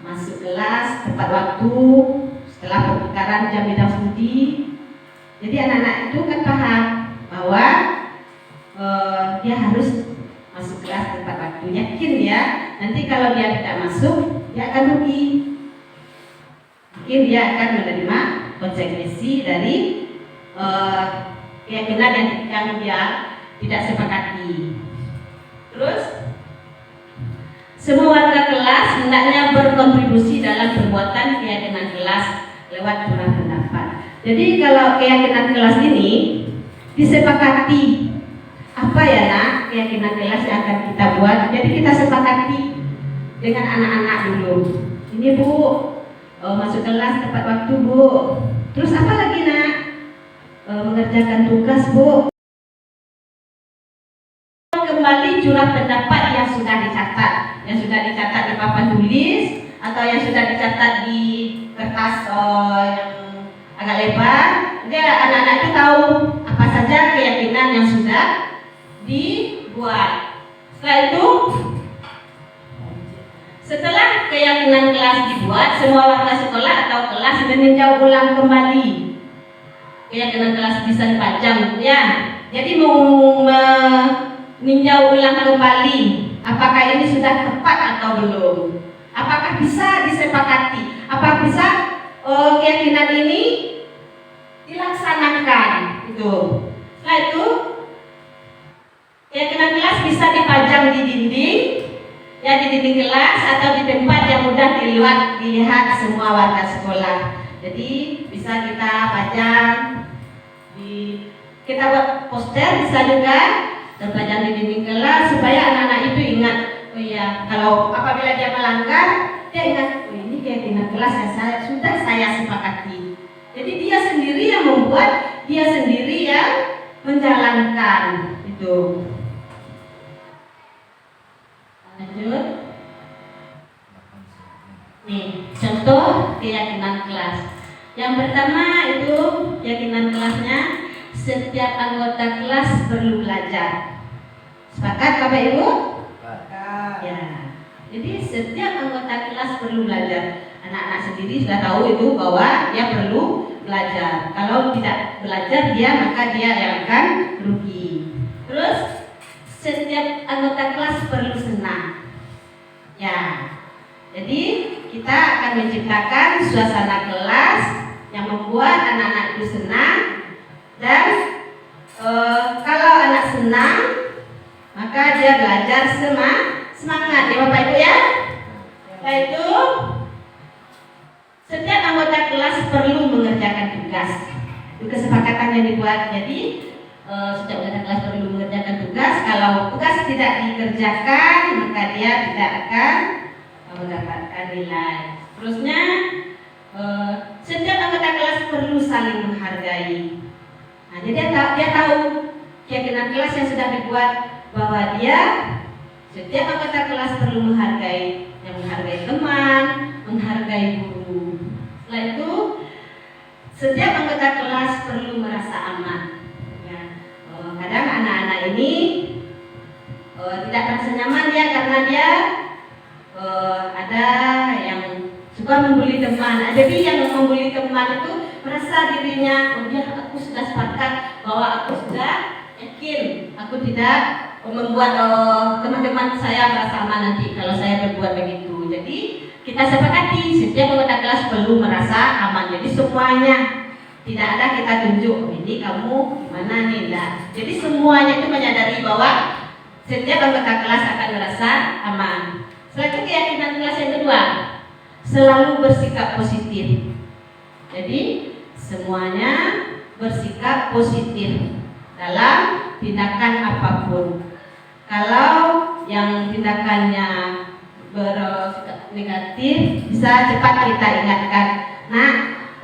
masuk kelas tepat waktu setelah perputaran jam bidang studi. Jadi anak-anak itu kan paham bahwa dia harus masuk kelas tepat waktu. Yakin dia, nanti kalau dia tidak masuk, dia akan rugi. Mungkin dia akan menerima konsekuensi dari keyakinan yang dia tidak sepakati. Terus semua warga kelas hendaknya berkontribusi dalam perbuatan keyakinan kelas lewat curah pendapat. Jadi kalau keyakinan kelas ini disepakati, apa ya nak keyakinan kelas yang akan kita buat. Jadi kita sepakati dengan anak-anak dulu. Ini Bu, masuk kelas tepat waktu Bu. Terus apa lagi nak? Mengerjakan tugas Bu. Kembali curah pendapat yang sudah dicatat di papan tulis atau yang sudah dicatat di kertas yang agak lebar. Jadi anak-anak itu tahu apa saja keyakinan yang sudah dibuat. Setelah keyakinan kelas dibuat, semua warga sekolah atau kelas meninjau ulang kembali. Keyakinan kelas bisa dipajang, ya. Jadi meninjau ulang kembali, apakah ini sudah tepat atau belum? Apakah bisa disepakati? Apakah bisa keyakinan ini dilaksanakan? Itu. Setelah itu, keyakinan kelas bisa dipajang di dinding, ya di dinding kelas atau di tempat yang mudah dilihat semua warga sekolah. Jadi bisa kita pajang kita buat poster, bisa juga terpajang di dinding kelas supaya anak-anak itu ingat. Oh iya, kalau apabila dia melanggar, dia ingat, oh ini keyakinan kelas yang sudah saya sepakati. Jadi dia sendiri yang membuat, dia sendiri yang menjalankan itu. Lanjut. Nih, contoh keyakinan kelas. Yang pertama itu keyakinan kelasnya, setiap anggota kelas perlu belajar. Sepakat Bapak Ibu? Ya. Jadi setiap anggota kelas perlu belajar. Anak-anak sendiri sudah tahu itu bahwa dia perlu belajar. Kalau tidak belajar maka dia yang akan rugi. Terus setiap anggota kelas perlu senang. Ya. Jadi kita akan menciptakan suasana kelas yang membuat anak-anak itu senang, dan kalau anak senang maka dia belajar semangat ya Bapak Ibu ya. Setelah itu setiap anggota kelas perlu mengerjakan tugas. Itu kesepakatan yang dibuat. Jadi setiap anggota kelas perlu mengerjakan tugas. Kalau tugas tidak dikerjakan maka dia tidak akan mendapatkan nilai. Terusnya setiap anggota kelas perlu saling menghargai. Nah, jadi dia tahu keyakinan kelas yang sudah dibuat bahwa setiap anggota kelas perlu menghargai, yang menghargai teman, menghargai guru. Setelah itu setiap anggota kelas perlu merasa aman. Ya, kadang anak-anak ini tidak merasa nyaman ya karena dia ada yang suka membuli teman. Jadi yang membuli teman itu merasa dirinya, aku sudah sepakat bahwa aku sudah yakin, aku tidak membuat teman-teman saya merasa aman nanti kalau saya berbuat begitu. Jadi kita sepakati setiap anggota kelas perlu merasa aman. Jadi semuanya, tidak ada kita tunjuk ini kamu gimana nih, enggak. Jadi semuanya itu menyadari bahwa setiap anggota kelas akan merasa aman. Setelah itu keyakinan kelas yang kedua, selalu bersikap positif. Jadi semuanya bersikap positif dalam tindakan apapun. Kalau yang tindakannya bersikap negatif bisa cepat kita ingatkan. Nah,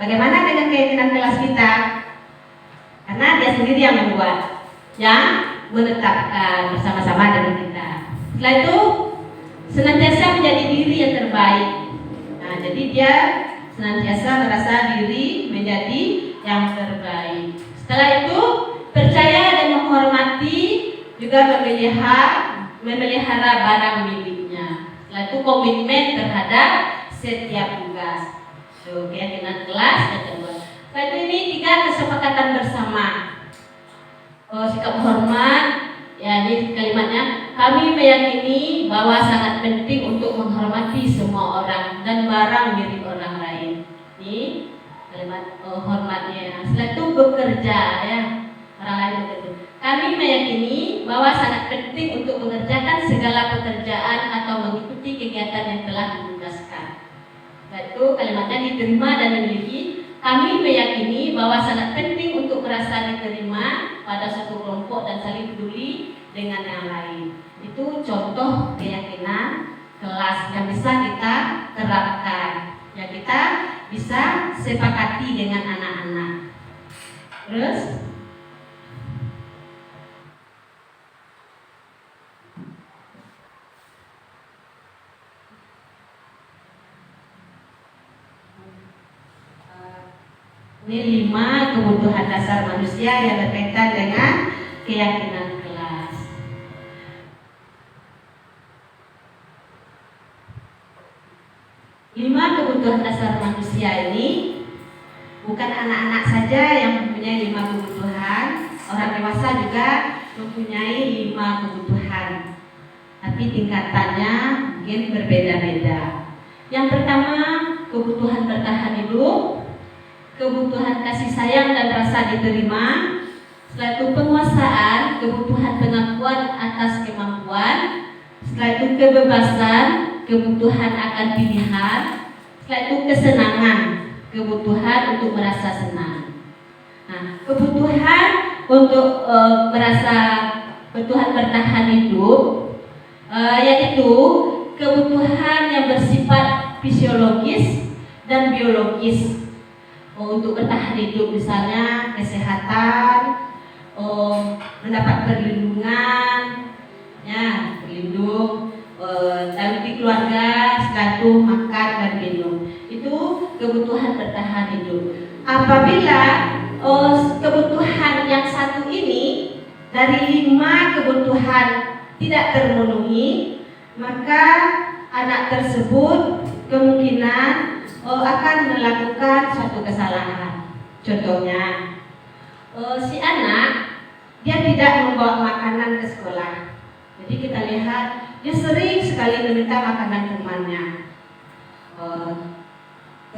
bagaimana dengan keyakinan kelas kita? Karena dia sendiri yang membuat, yang menetapkan bersama-sama dengan kita. Setelah itu senantiasa menjadi diri yang terbaik. Nah, jadi dia senantiasa merasa diri menjadi yang terbaik. Setelah itu percaya dan menghormati, juga memelihara barang miliknya. Setelah itu komitmen terhadap setiap tugas. Keyakinan kelas yang kedua. Setelah itu ini 3 kesepakatan bersama. Sikap hormat, ya ini kalimatnya, kami meyakini bahwa sangat penting untuk menghormati semua orang dan barang milik orang lain. Ini kalimat hormatnya. Setelah itu bekerja, ya orang lain bekerja. Kami meyakini bahwa sangat penting untuk mengerjakan segala pekerjaan atau mengikuti kegiatan yang telah ditugaskan. Setelah itu kalimatnya diterima dan dimiliki. Kami meyakini bahwa sangat penting untuk merasa diterima pada suatu kelompok dan saling peduli dengan yang lain. Itu contoh keyakinan kelas yang bisa kita terapkan, yang kita bisa sepakati dengan anak-anak. Terus ini 5 kebutuhan dasar manusia yang berkaitan dengan keyakinan kelas. Kebutuhan dasar manusia ini bukan anak-anak saja yang mempunyai 5 kebutuhan, orang dewasa juga mempunyai 5 kebutuhan, tapi tingkatannya mungkin berbeda-beda. Yang pertama, kebutuhan bertahan hidup, kebutuhan kasih sayang dan rasa diterima. Setelah itu penguasaan, kebutuhan pengakuan atas kemampuan. Setelah itu kebebasan, kebutuhan akan pilihan. Setelah itu kesenangan, kebutuhan untuk merasa senang. Nah, kebutuhan untuk kebutuhan bertahan hidup, yaitu kebutuhan yang bersifat fisiologis dan biologis. Untuk bertahan hidup misalnya kesehatan, mendapat perlindungan, ya berlindung, dalam keluarga, setelah itu makan dan minum. Itu kebutuhan bertahan hidup. Apabila kebutuhan yang satu ini dari 5 kebutuhan tidak terpenuhi, maka anak tersebut kemungkinan akan melakukan suatu kesalahan. Contohnya, si anak dia tidak membawa makanan ke sekolah. Jadi kita lihat dia sering sekali meminta makanan temannya.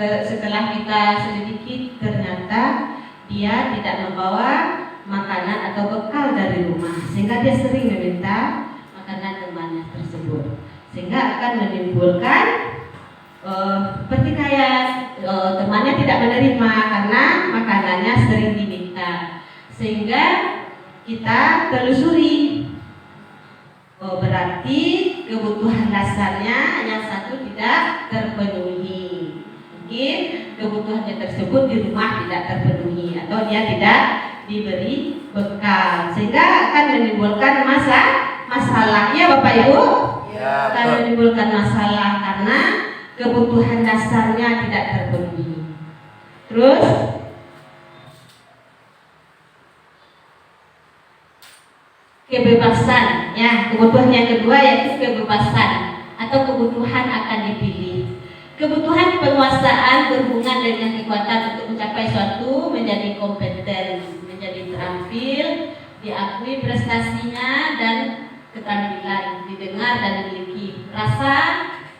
Setelah kita selidiki, ternyata dia tidak membawa makanan atau bekal dari rumah, sehingga dia sering meminta makanan temannya tersebut, sehingga akan menimbulkan pertikaian. Temannya tidak menerima karena makanannya sering diminta, sehingga kita telusuri. Berarti kebutuhan dasarnya yang satu tidak terpenuhi. Mungkin kebutuhannya tersebut di rumah tidak terpenuhi atau dia tidak diberi bekal, sehingga akan menimbulkan masalah. Ya Bapak Ibu, Ya, akan betul. menimbulkan masalah karena kebutuhan dasarnya tidak terpenuhi. Terus kebebasan, ya, kebutuhan yang kedua yaitu kebebasan atau kebutuhan akan dipilih. Kebutuhan penguasaan berhubungan dengan kekuatan untuk mencapai suatu, menjadi kompeten, menjadi terampil, diakui prestasinya dan keterampilan, didengar dan dimiliki, rasa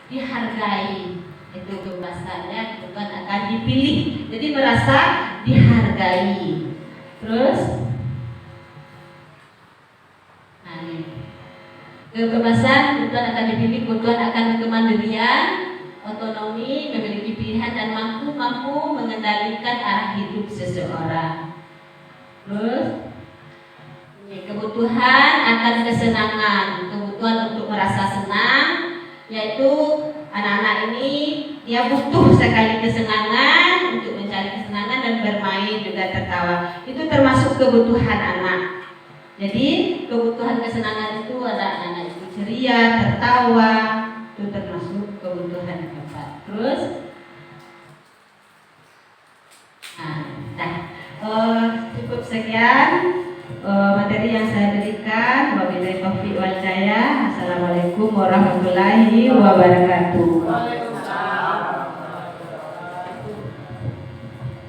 dihargai. Itu kebebasannya, kebutuhan akan dipilih. Jadi merasa dihargai. Terus kebebasan, kebutuhan akan dipilih, kebutuhan akan kemandirian, otonomi, memiliki pilihan dan mampu mengendalikan arah hidup seseorang. Terus kebutuhan akan kesenangan, kebutuhan untuk merasa senang, yaitu anak-anak ini dia butuh sekali kesenangan untuk mencari kesenangan dan bermain juga tertawa. Itu termasuk kebutuhan anak. Jadi kebutuhan kesenangan itu ada anak itu ceria, tertawa, itu termasuk kebutuhan Bapak. Terus, cukup sekian materi yang saya berikan. Wabillahi taufiq wal hidayah. Assalamualaikum warahmatullahi wabarakatuh.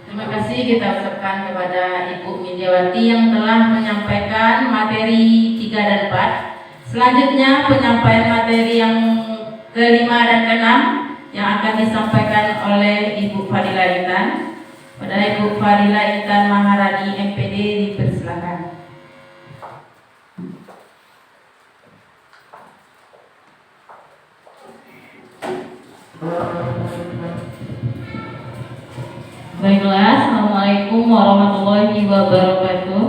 Terima kasih kita ucapkan kepada Ibu Midiawati yang telah menyampaikan materi 3 dan 4. Selanjutnya penyampaian materi yang ke-5 dan ke-6 yang akan disampaikan oleh Ibu Fadila Intan. Pada Ibu Fadila Intan Maharani MPD dipersilakan. Baiklah, Assalamualaikum warahmatullahi wabarakatuh.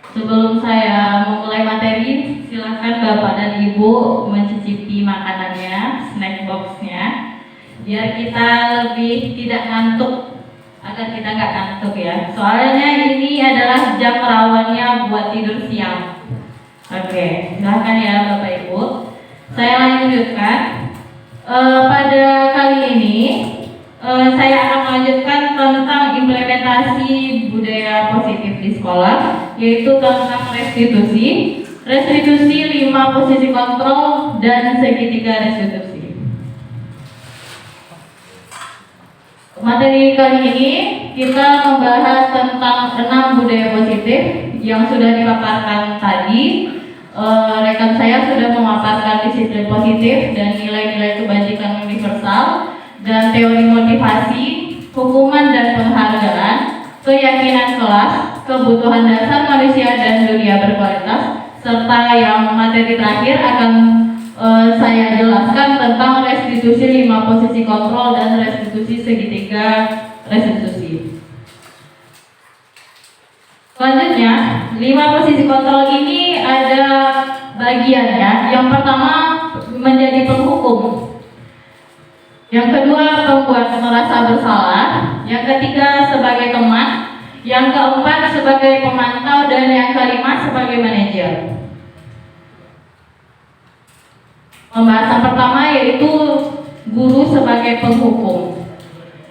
Sebelum saya memulai materi, silakan Bapak dan Ibu mencicipi makanannya, snack boxnya, biar kita lebih tidak ngantuk, agar kita nggak ngantuk ya. Soalnya ini adalah jam rawannya buat tidur siang. Oke, silakan ya Bapak Ibu. Saya lanjutkan. Pada kali ini saya akan melanjutkan tentang implementasi budaya positif di sekolah, yaitu tentang restitusi 5 posisi kontrol dan segitiga restitusi. Materi kali ini kita membahas tentang 6 budaya positif yang sudah dipaparkan tadi. Rekan saya sudah memaparkan disiplin positif dan nilai-nilai kebajikan universal dan teori motivasi, hukuman dan penghargaan, keyakinan kelas, kebutuhan dasar manusia dan dunia berkualitas, serta yang materi terakhir akan saya jelaskan tentang restitusi 5 posisi kontrol dan restitusi segitiga restitusi. Selanjutnya, 5 posisi kontrol ini ada bagiannya. Yang pertama menjadi penghukum, yang kedua membuat merasa bersalah, yang ketiga sebagai teman, yang keempat sebagai pemantau, dan yang kelima sebagai manajer. Pembahasan pertama yaitu guru sebagai penghukum.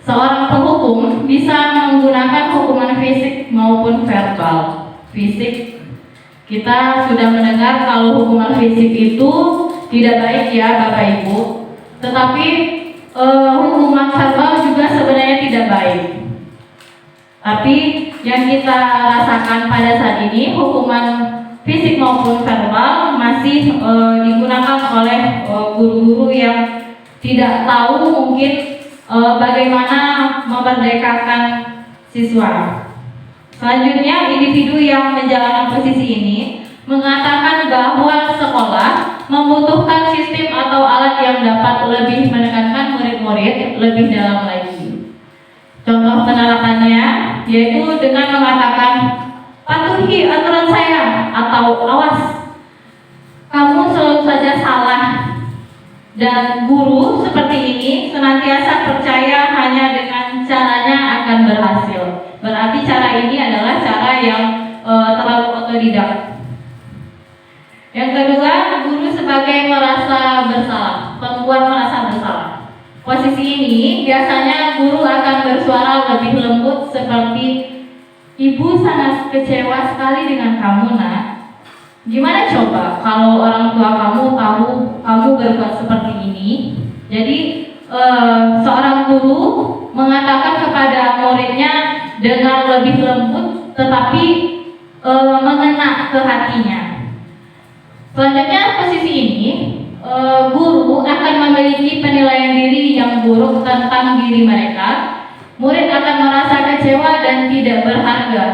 Seorang penghukum bisa menggunakan hukuman fisik maupun verbal. Fisik, kita sudah mendengar kalau hukuman fisik itu tidak baik ya Bapak Ibu. Tetapi hukuman verbal juga sebenarnya tidak baik. Tapi yang kita rasakan pada saat ini, hukuman fisik maupun verbal masih digunakan oleh guru-guru yang tidak tahu mungkin bagaimana memerdekakan siswa. Selanjutnya, individu yang menjalankan posisi ini mengatakan bahwa sekolah membutuhkan sistem atau alat yang dapat lebih menekankan murid-murid lebih dalam lagi. Contoh penerapannya yaitu dengan mengatakan patuhi aturan saya atau awas, kamu selalu saja salah. Dan guru seperti ini senantiasa percaya hanya dengan caranya akan berhasil. Berarti cara ini adalah cara yang terlalu otodidak. Yang kedua, guru sebagai merasa bersalah, membuat merasa bersalah. Posisi ini biasanya guru akan bersuara lebih lembut seperti, ibu sangat kecewa sekali dengan kamu nak. Gimana coba kalau orang tua kamu tahu kamu berbuat seperti ini? Jadi seorang guru mengatakan kepada muridnya dengan lebih lembut tetapi mengena ke hatinya. Selanjutnya posisi ini guru akan memiliki penilaian diri yang buruk tentang diri mereka. Murid akan merasa kecewa dan tidak berharga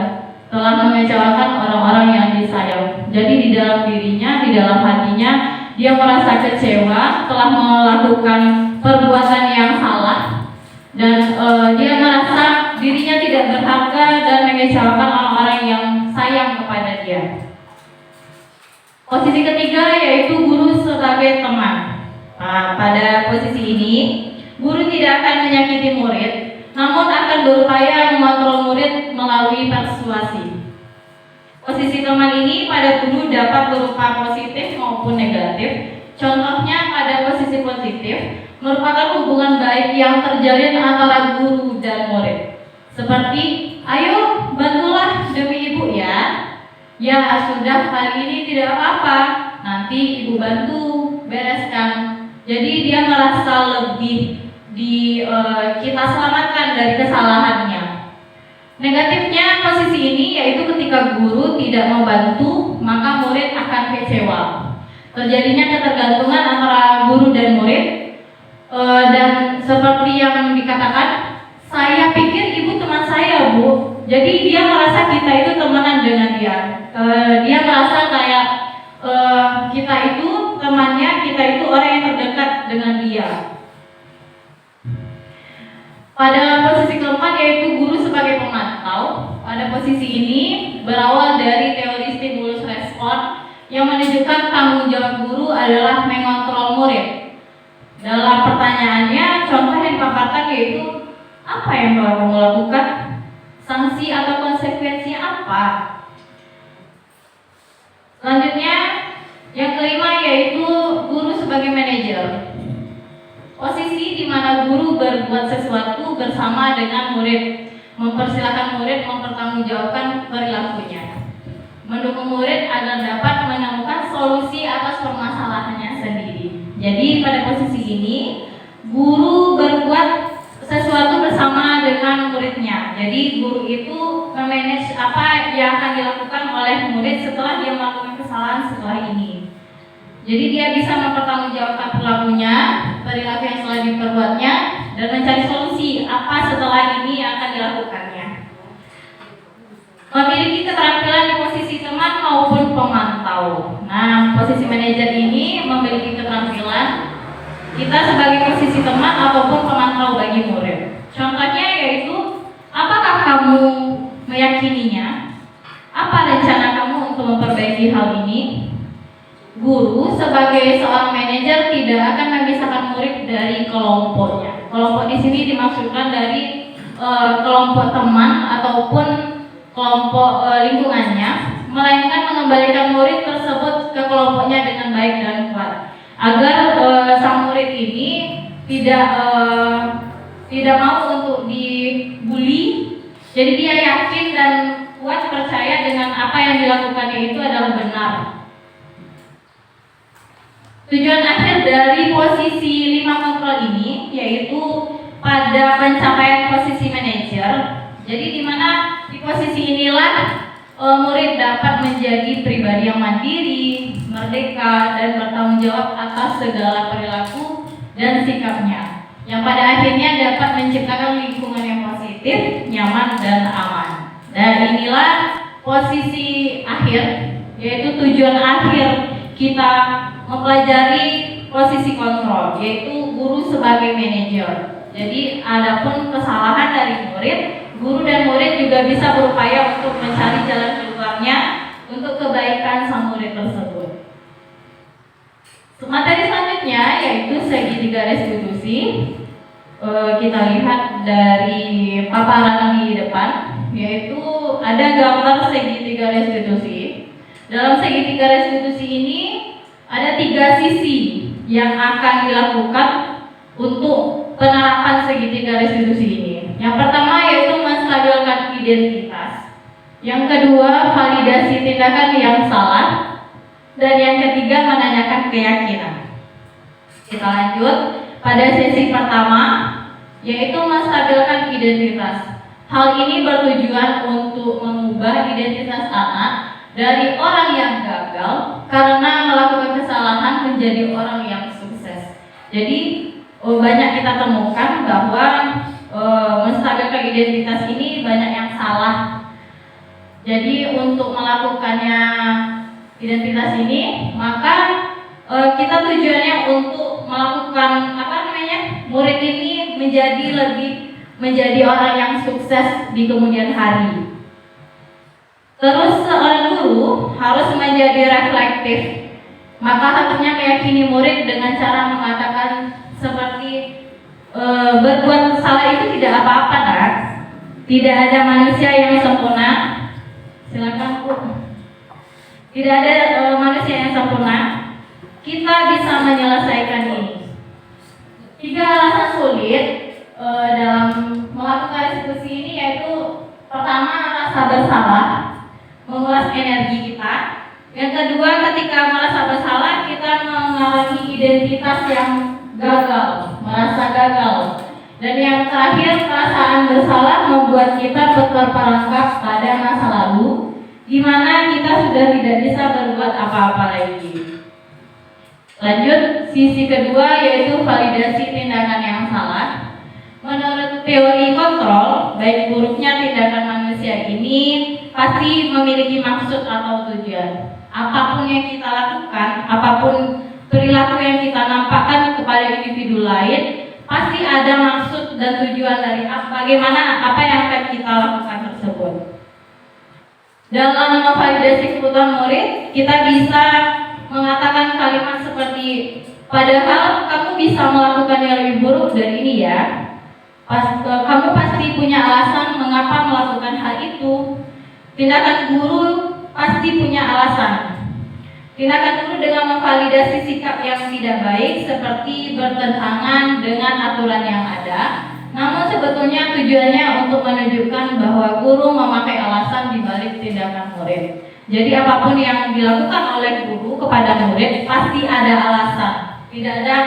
telah mengecewakan orang-orang yang disayang. Jadi di dalam dirinya, di dalam hatinya, dia merasa kecewa telah melakukan perbuatan yang salah, dan dia merasa dirinya tidak berharga dan mengecewakan orang-orang yang sayang kepada dia. Posisi ketiga yaitu guru sebagai teman. Nah, pada posisi ini, guru tidak akan menyakiti murid, namun akan berupaya mengontrol murid melalui persuasi. Posisi teman ini pada guru dapat berupa positif maupun negatif. Contohnya pada posisi positif merupakan hubungan baik yang terjalin antara guru dan murid. Seperti, ayo bantulah demi ibu ya. Ya sudah, kali ini tidak apa-apa, nanti ibu bantu bereskan. Jadi dia merasa lebih kita selamatkan dari kesalahannya. Negatifnya posisi ini yaitu ketika guru tidak membantu, maka murid akan kecewa. Terjadinya ketergantungan antara guru dan murid, dan seperti yang dikatakan, saya pikir ibu teman saya bu. Jadi dia merasa kita itu temenan dengan dia. Dia merasa kayak kita itu temannya, kita itu orang yang terdekat dengan dia. Pada posisi keempat yaitu guru sebagai pemantau. Pada posisi ini berawal dari teori stimulus respon yang menunjukkan tanggung jawab guru adalah mengontrol murid. Dalam pertanyaannya, contoh yang dipaparkan yaitu, apa yang telah kamu lakukan? Sanksi atau konsekuensinya apa? Selanjutnya, yang kelima yaitu guru sebagai manajer. Posisi di mana guru berbuat sesuatu bersama dengan murid, mempersilahkan murid mempertanggungjawabkan perilakunya, mendukung murid agar dapat menemukan solusi atas permasalahannya sendiri. Jadi pada posisi ini, guru berbuat sesuatu bersama dengan muridnya. Jadi guru itu memanage apa yang akan dilakukan oleh murid setelah dia melakukan kesalahan setelah ini. Jadi dia bisa mempertanggungjawabkan perilakunya, perilaku yang telah diperbuatnya, dan mencari solusi apa setelah ini yang akan dilakukannya. Memiliki keterampilan di posisi teman maupun pemantau. Nah, posisi manajer ini memiliki keterampilan kita sebagai posisi teman ataupun pemantau bagi murid. Contohnya yaitu, apakah kamu meyakininya? Apa rencana kamu untuk memperbaiki hal ini? Guru sebagai seorang manajer tidak akan memisahkan murid dari kelompoknya. Kelompok di sini dimaksudkan dari kelompok teman ataupun kelompok lingkungannya, melainkan mengembalikan murid tersebut ke kelompoknya dengan baik dan kuat, agar sang murid ini tidak mau untuk dibully. Jadi dia yakin dan kuat percaya dengan apa yang dilakukannya itu adalah benar. Tujuan akhir dari posisi 5 kontrol ini yaitu pada pencapaian posisi manajer. Jadi di mana di posisi inilah murid dapat menjadi pribadi yang mandiri, merdeka, dan bertanggung jawab atas segala perilaku dan sikapnya, yang pada akhirnya dapat menciptakan lingkungan yang positif, nyaman, dan aman. Dan inilah posisi akhir, yaitu tujuan akhir kita mempelajari posisi kontrol, yaitu guru sebagai manajer. Jadi adapun kesalahan dari murid, guru dan murid juga bisa berupaya untuk mencari jalan keluarnya untuk kebaikan sang murid tersebut. Materi selanjutnya yaitu segitiga restitusi. Kita lihat dari paparan di depan, yaitu ada gambar segitiga restitusi. Dalam segitiga restitusi ini ada 3 sisi yang akan dilakukan untuk penerapan segitiga restitusi ini. Yang pertama yaitu menstabilkan identitas. Yang kedua, validasi tindakan yang salah. Dan yang ketiga, menanyakan keyakinan. Kita lanjut pada sesi pertama, yaitu menstabilkan identitas. Hal ini bertujuan untuk mengubah identitas anak dari orang yang gagal karena melakukan kesalahan menjadi orang yang sukses. Jadi banyak kita temukan bahwa menstabilkan identitas ini banyak yang salah. Jadi untuk melakukannya identitas ini, maka kita tujuannya untuk melakukan murid ini menjadi orang yang sukses di kemudian hari. Terus seorang guru harus menjadi reflektif. Maka harusnya meyakini murid dengan cara mengatakan seperti berbuat salah itu tidak apa-apa, nak. Tidak ada manusia yang sempurna. Silakan, Bu. Tidak ada manusia yang sempurna. Kita bisa menyelesaikan ini. 3 alasan sulit dalam melakukan restitusi ini yaitu pertama, rasa bersalah, menguras energi kita. Yang kedua, ketika merasa bersalah, kita mengalami identitas yang gagal, merasa gagal. Dan yang terakhir, perasaan bersalah membuat kita terperangkap pada masa lalu, di mana kita sudah tidak bisa berbuat apa-apa lagi. Lanjut, sisi kedua yaitu validasi tindakan yang salah. Menurut teori kontrol, baik buruknya tindakan manusia ini pasti memiliki maksud atau tujuan. Apapun yang kita lakukan, apapun perilaku yang kita nampakkan kepada individu lain, pasti ada maksud dan tujuan dari bagaimana apa yang akan kita lakukan tersebut. Dalam memvalidasi kebutuhan murid, kita bisa mengatakan kalimat seperti, padahal kamu bisa melakukan yang lebih buruk dari ini ya. Kamu pasti punya alasan mengapa melakukan hal itu. Tindakan guru pasti punya alasan. Tindakan guru dengan memvalidasi sikap yang tidak baik seperti bertentangan dengan aturan yang ada, namun sebetulnya tujuannya untuk menunjukkan bahwa guru memakai alasan di balik tindakan murid. Jadi apapun yang dilakukan oleh guru kepada murid pasti ada alasan. Tidak ada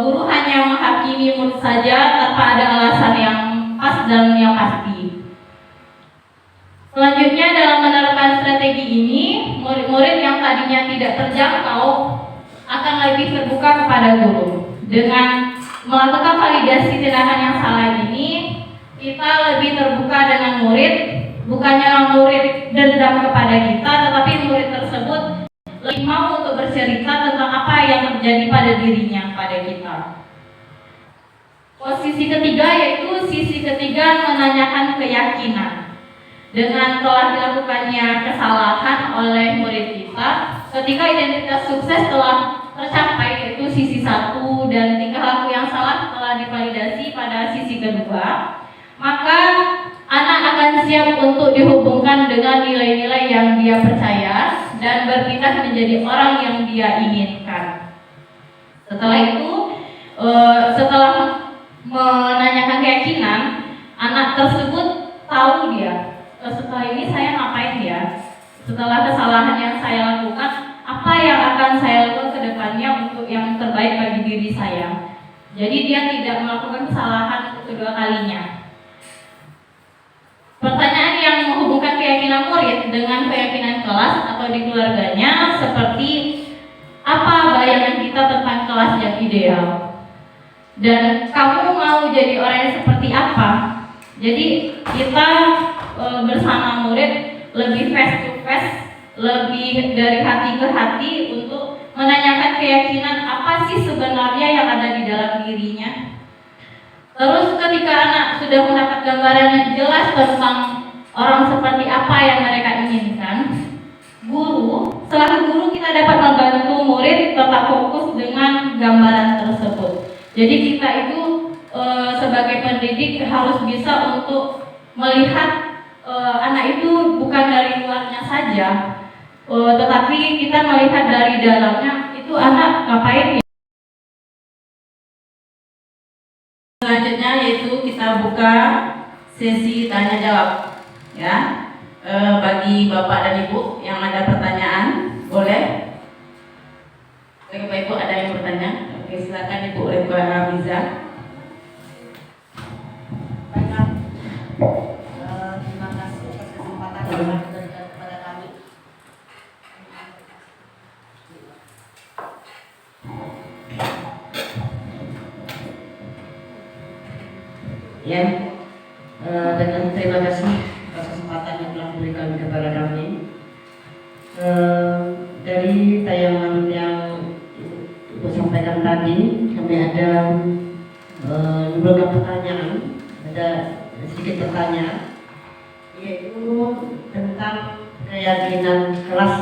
guru hanya menghakimi murid saja tanpa ada alasan yang pas dan yang pasti. Selanjutnya, dalam menerapkan strategi ini, murid-murid yang tadinya tidak terjangkau akan lebih terbuka kepada guru. Dengan melakukan validasi tindakan yang salah ini, kita lebih terbuka dengan murid. Bukannya murid dendam kepada kita, tetapi murid tersebut lebih mau untuk bercerita tentang apa yang terjadi pada dirinya, pada kita. Posisi ketiga yaitu sisi ketiga, menanyakan keyakinan. Dengan telah dilakukannya kesalahan oleh murid kita, ketika identitas sukses telah tercapai yaitu sisi 1 dan tingkah laku yang salah telah divalidasi pada sisi kedua, maka anak akan siap untuk dihubungkan dengan nilai-nilai yang dia percaya dan berpindah menjadi orang yang dia inginkan. Setelah itu setelah menanyakan keyakinan, anak tersebut tahu dia setelah ini saya ngapain ya, setelah kesalahan yang saya lakukan apa yang akan saya lakukan ke depannya untuk yang terbaik bagi diri saya. Jadi dia tidak melakukan kesalahan untuk kedua kalinya. Pertanyaan yang menghubungkan keyakinan murid dengan keyakinan kelas atau di keluarganya seperti apa bayangan kita tentang kelas yang ideal? Dan kamu mau jadi orang yang seperti apa? Jadi kita bersama murid lebih face to face, lebih dari hati ke hati untuk menanyakan keyakinan apa sih sebenarnya yang ada di dalam dirinya. Terus ketika anak sudah mendapat gambaran yang jelas tentang orang seperti apa yang mereka inginkan, selaku guru kita dapat membantu murid tetap fokus dengan gambaran tersebut. Jadi kita itu sebagai pendidik harus bisa untuk melihat anak itu bukan dari luarnya saja, tetapi kita melihat dari dalamnya itu anak ngapain ya. Selanjutnya yaitu kita buka sesi tanya jawab ya. Bagi Bapak dan Ibu yang ada pertanyaan boleh. Bagi Bapak Ibu ada yang bertanya? Oke, silakan Ibu Reba Miza. Baiklah. Terima kasih atas kesempatan yang diberikan kepada kami. Ya, dengan terima kasih atas kesempatan yang telah diberikan kepada kami. Dari tayangan yang Ibu sampaikan tadi, kami ada beberapa pertanyaan, ada sedikit pertanyaan, yaitu tentang keyakinan kelas.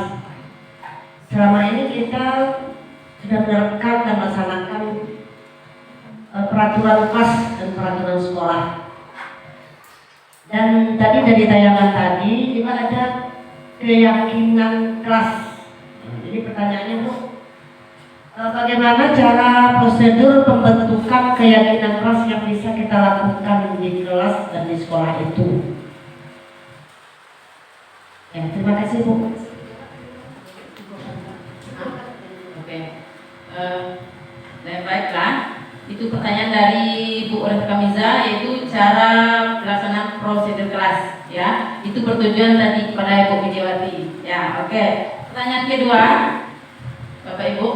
Selama ini kita sudah menerapkan dan melaksanakan peraturan kelas dan peraturan sekolah. Dan tadi dari tayangan tadi juga ada keyakinan kelas. Jadi pertanyaannya Bu, bagaimana cara prosedur pembentukan keyakinan kelas yang bisa kita lakukan di kelas dan di sekolah itu? Ya, terima kasih Bu. Oke. Baiklah. Itu pertanyaan dari Bu Reva Miza, yaitu cara pelaksanaan prosedur kelas ya. Itu bertujuan tadi kepada Ibu Widiawati. Ya, oke. Pertanyaan kedua, Bapak Ibu.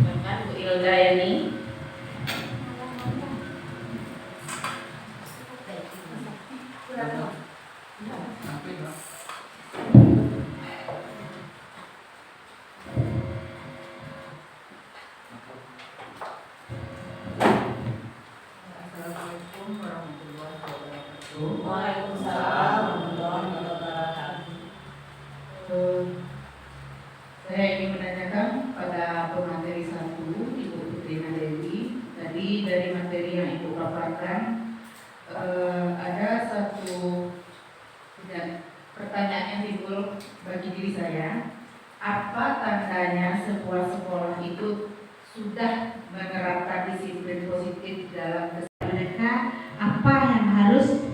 Bapak Bu Ilda Yani. Waalaikumsalam warahmatullahi wabarakatuh. Saya ingin menanyakan pada pemateri 1, Ibu Putri Nadewi. Tadi dari materi yang Ibu paparkan, ada satu pertanyaan yang timbul bagi diri saya. Apa tandanya sebuah sekolah itu sudah menerapkan disiplin positif dalam Mereka apa yang harus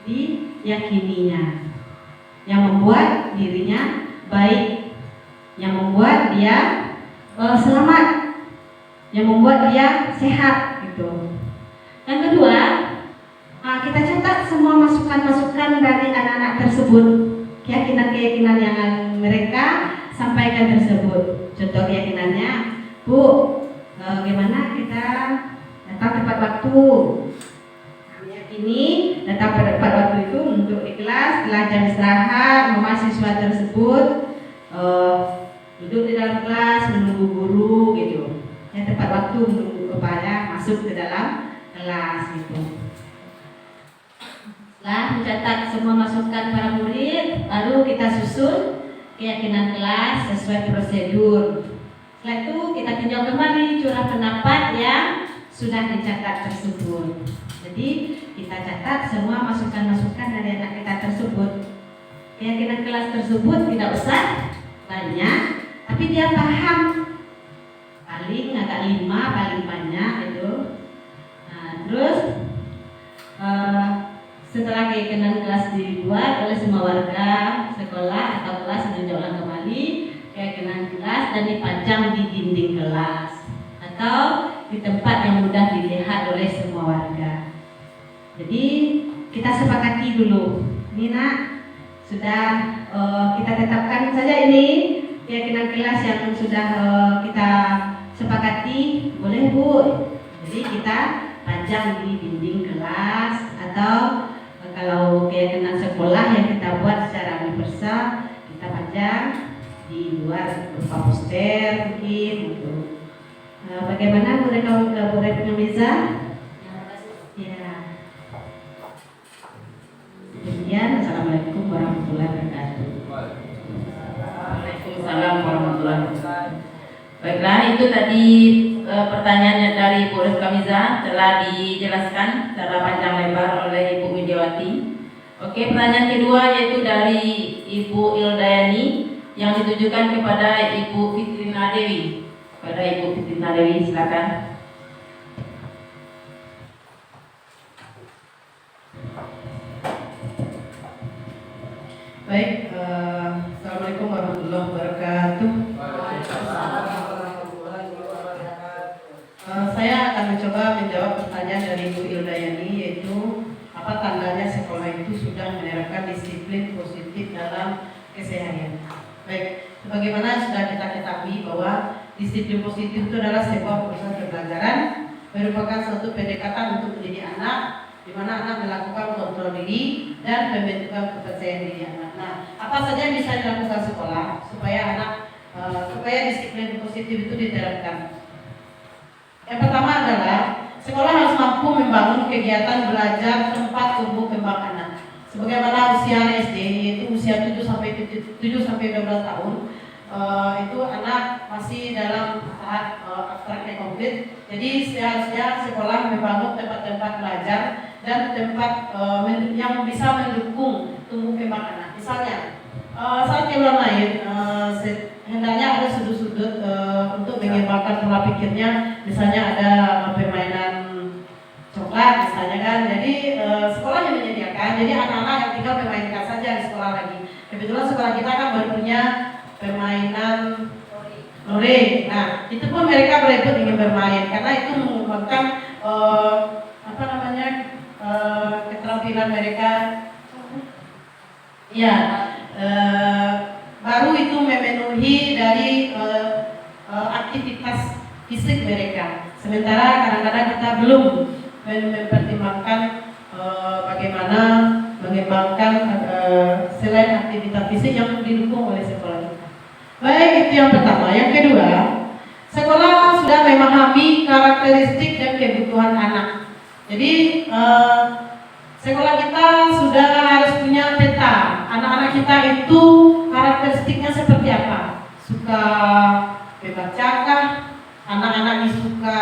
diyakininya, yang membuat dirinya baik, yang membuat dia selamat, yang membuat dia sehat gitu. Yang kedua, kita catat semua masukan-masukan dari anak-anak tersebut, keyakinan-keyakinan yang mereka sampaikan tersebut. Contoh keyakinannya, Bu, bagaimana kita datang tepat waktu. Ini datang pada waktu itu untuk di kelas, setelah jam istirahat, mahasiswa tersebut duduk di dalam kelas menunggu guru gitu. Yang tepat waktu menunggu kepada masuk ke dalam kelas gitu. Setelah mencatat semua masukan para murid, baru kita susun keyakinan kelas sesuai prosedur. Setelah itu kita tinjau kembali curah pendapat yang sudah dicatat tersebut. Jadi kita catat semua masukan-masukan dari anak kita tersebut. Keyakinan kelas tersebut tidak usah banyak, tapi dia paham. paling agak 5 paling banyak itu. Nah, terus setelah keyakinan kelas dibuat oleh semua warga sekolah atau kelas diulang kembali keyakinan kelas dan dipajang di dinding kelas atau di tempat yang mudah dilihat oleh semua warga. Jadi kita sepakati dulu, ini nak sudah kita tetapkan saja ini keyakinan kelas yang sudah kita sepakati, boleh Bu. Jadi kita pajang di dinding kelas atau kalau keyakinan sekolah yang kita buat secara universal kita pajang di luar berupa poster mungkin gitu. Bagaimana Bu Rekam Miza? Ya. Demikian, Assalamualaikum warahmatullahi wabarakatuh. Waalaikumsalam warahmatullahi wabarakatuh. Baiklah, itu tadi pertanyaannya dari Bu Rekamiza telah dijelaskan secara panjang lebar oleh Ibu Widiawati. Oke, pertanyaan kedua yaitu dari Ibu Ildayani yang ditujukan kepada Ibu Fitrina Dewi. Kepada Ibu Fitrina Dewi, silakan. Baik, Assalamualaikum warahmatullahi wabarakatuh. Saya akan mencoba menjawab pertanyaan dari Bu Ildayani, yaitu apa tandanya sekolah itu sudah menerapkan disiplin positif dalam keseharian. Baik, sebagaimana sudah kita ketahui bahwa disiplin positif itu adalah sebuah proses pembelajaran, merupakan suatu pendekatan untuk mendidik anak, di mana anak melakukan kontrol diri dan pembentukan kepercayaan diri anak. Nah, apa saja yang bisa dilakukan sekolah supaya disiplin positif itu diterapkan? Yang pertama adalah sekolah harus mampu membangun kegiatan belajar tempat tumbuh kembang anak. Sebagaimana usia SD yaitu usia 7 sampai 12 tahun, itu anak masih dalam tahap abstrak komplit. Jadi seharusnya sekolah membangun tempat-tempat belajar dan tempat yang bisa mendukung tumbuh kembang anak. Misalnya saat keluar main, hendaknya ada sudut-sudut untuk mengembangkan pola pikirnya. Misalnya ada permainan coklat misalnya kan. Jadi sekolah yang menyediakan. Jadi anak-anak yang tinggal memainkan saja di sekolah lagi. Kebetulan sekolah kita kan baru punya permainan lore. Nah, itu pun mereka berebut ingin bermain karena itu mengembangkan keterampilan mereka. Ya, baru itu memenuhi dari aktivitas fisik mereka. Sementara kadang-kadang kita belum mempertimbangkan bagaimana mengembangkan selain aktivitas fisik yang didukung oleh sekolah kita. Baik, itu yang pertama. Yang kedua, sekolah sudah memahami karakteristik dan kebutuhan anak. Jadi sekolah kita sudah harus punya peta. Anak-anak kita itu karakteristiknya seperti apa? Suka membacakah? Anak-anak ini suka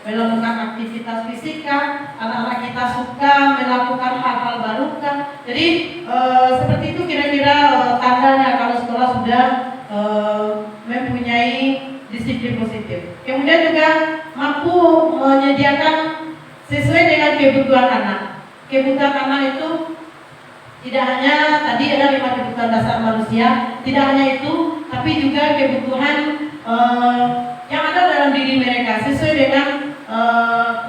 melakukan aktivitas fisika? Anak-anak kita suka melakukan hal-hal barukah? Jadi seperti itu kira-kira tandanya kalau sekolah sudah mempunyai disiplin positif. Kemudian juga mampu menyediakan sesuai dengan kebutuhan anak. Kebutuhan anak itu tidak hanya tadi ada 5 kebutuhan dasar manusia, tidak hanya itu, tapi juga kebutuhan yang ada dalam diri mereka sesuai dengan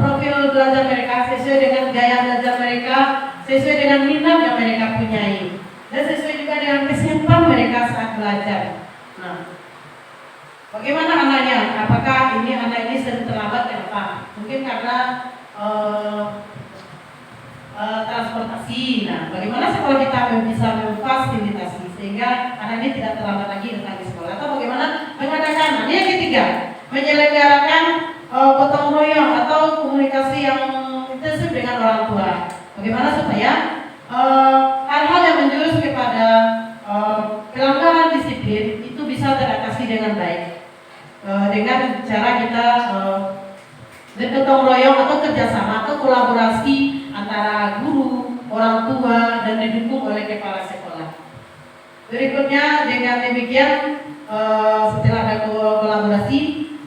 profil belajar mereka, sesuai dengan gaya belajar mereka, sesuai dengan minat yang mereka punyai, dan sesuai juga dengan kesiapan mereka saat belajar. Nah, bagaimana anaknya? Apakah ini anak ini sering terlambat kenapa? Mungkin karena transportasi. Nah, bagaimana sekolah kita bisa memfasilitasi sehingga anak ini tidak terlambat lagi datang di sekolah? Atau bagaimana mengadakan? Ini yang ketiga, menyelenggarakan gotong royong atau komunikasi yang intensif dengan orang tua. Bagaimana supaya hal-hal yang menjurus kepada pelanggaran disiplin itu bisa teratasi dengan baik dengan cara kita bergotong royong atau kerjasama atau kolaborasi antara guru, orang tua, dan didukung oleh kepala sekolah. Berikutnya dengan demikian setelah ada kolaborasi,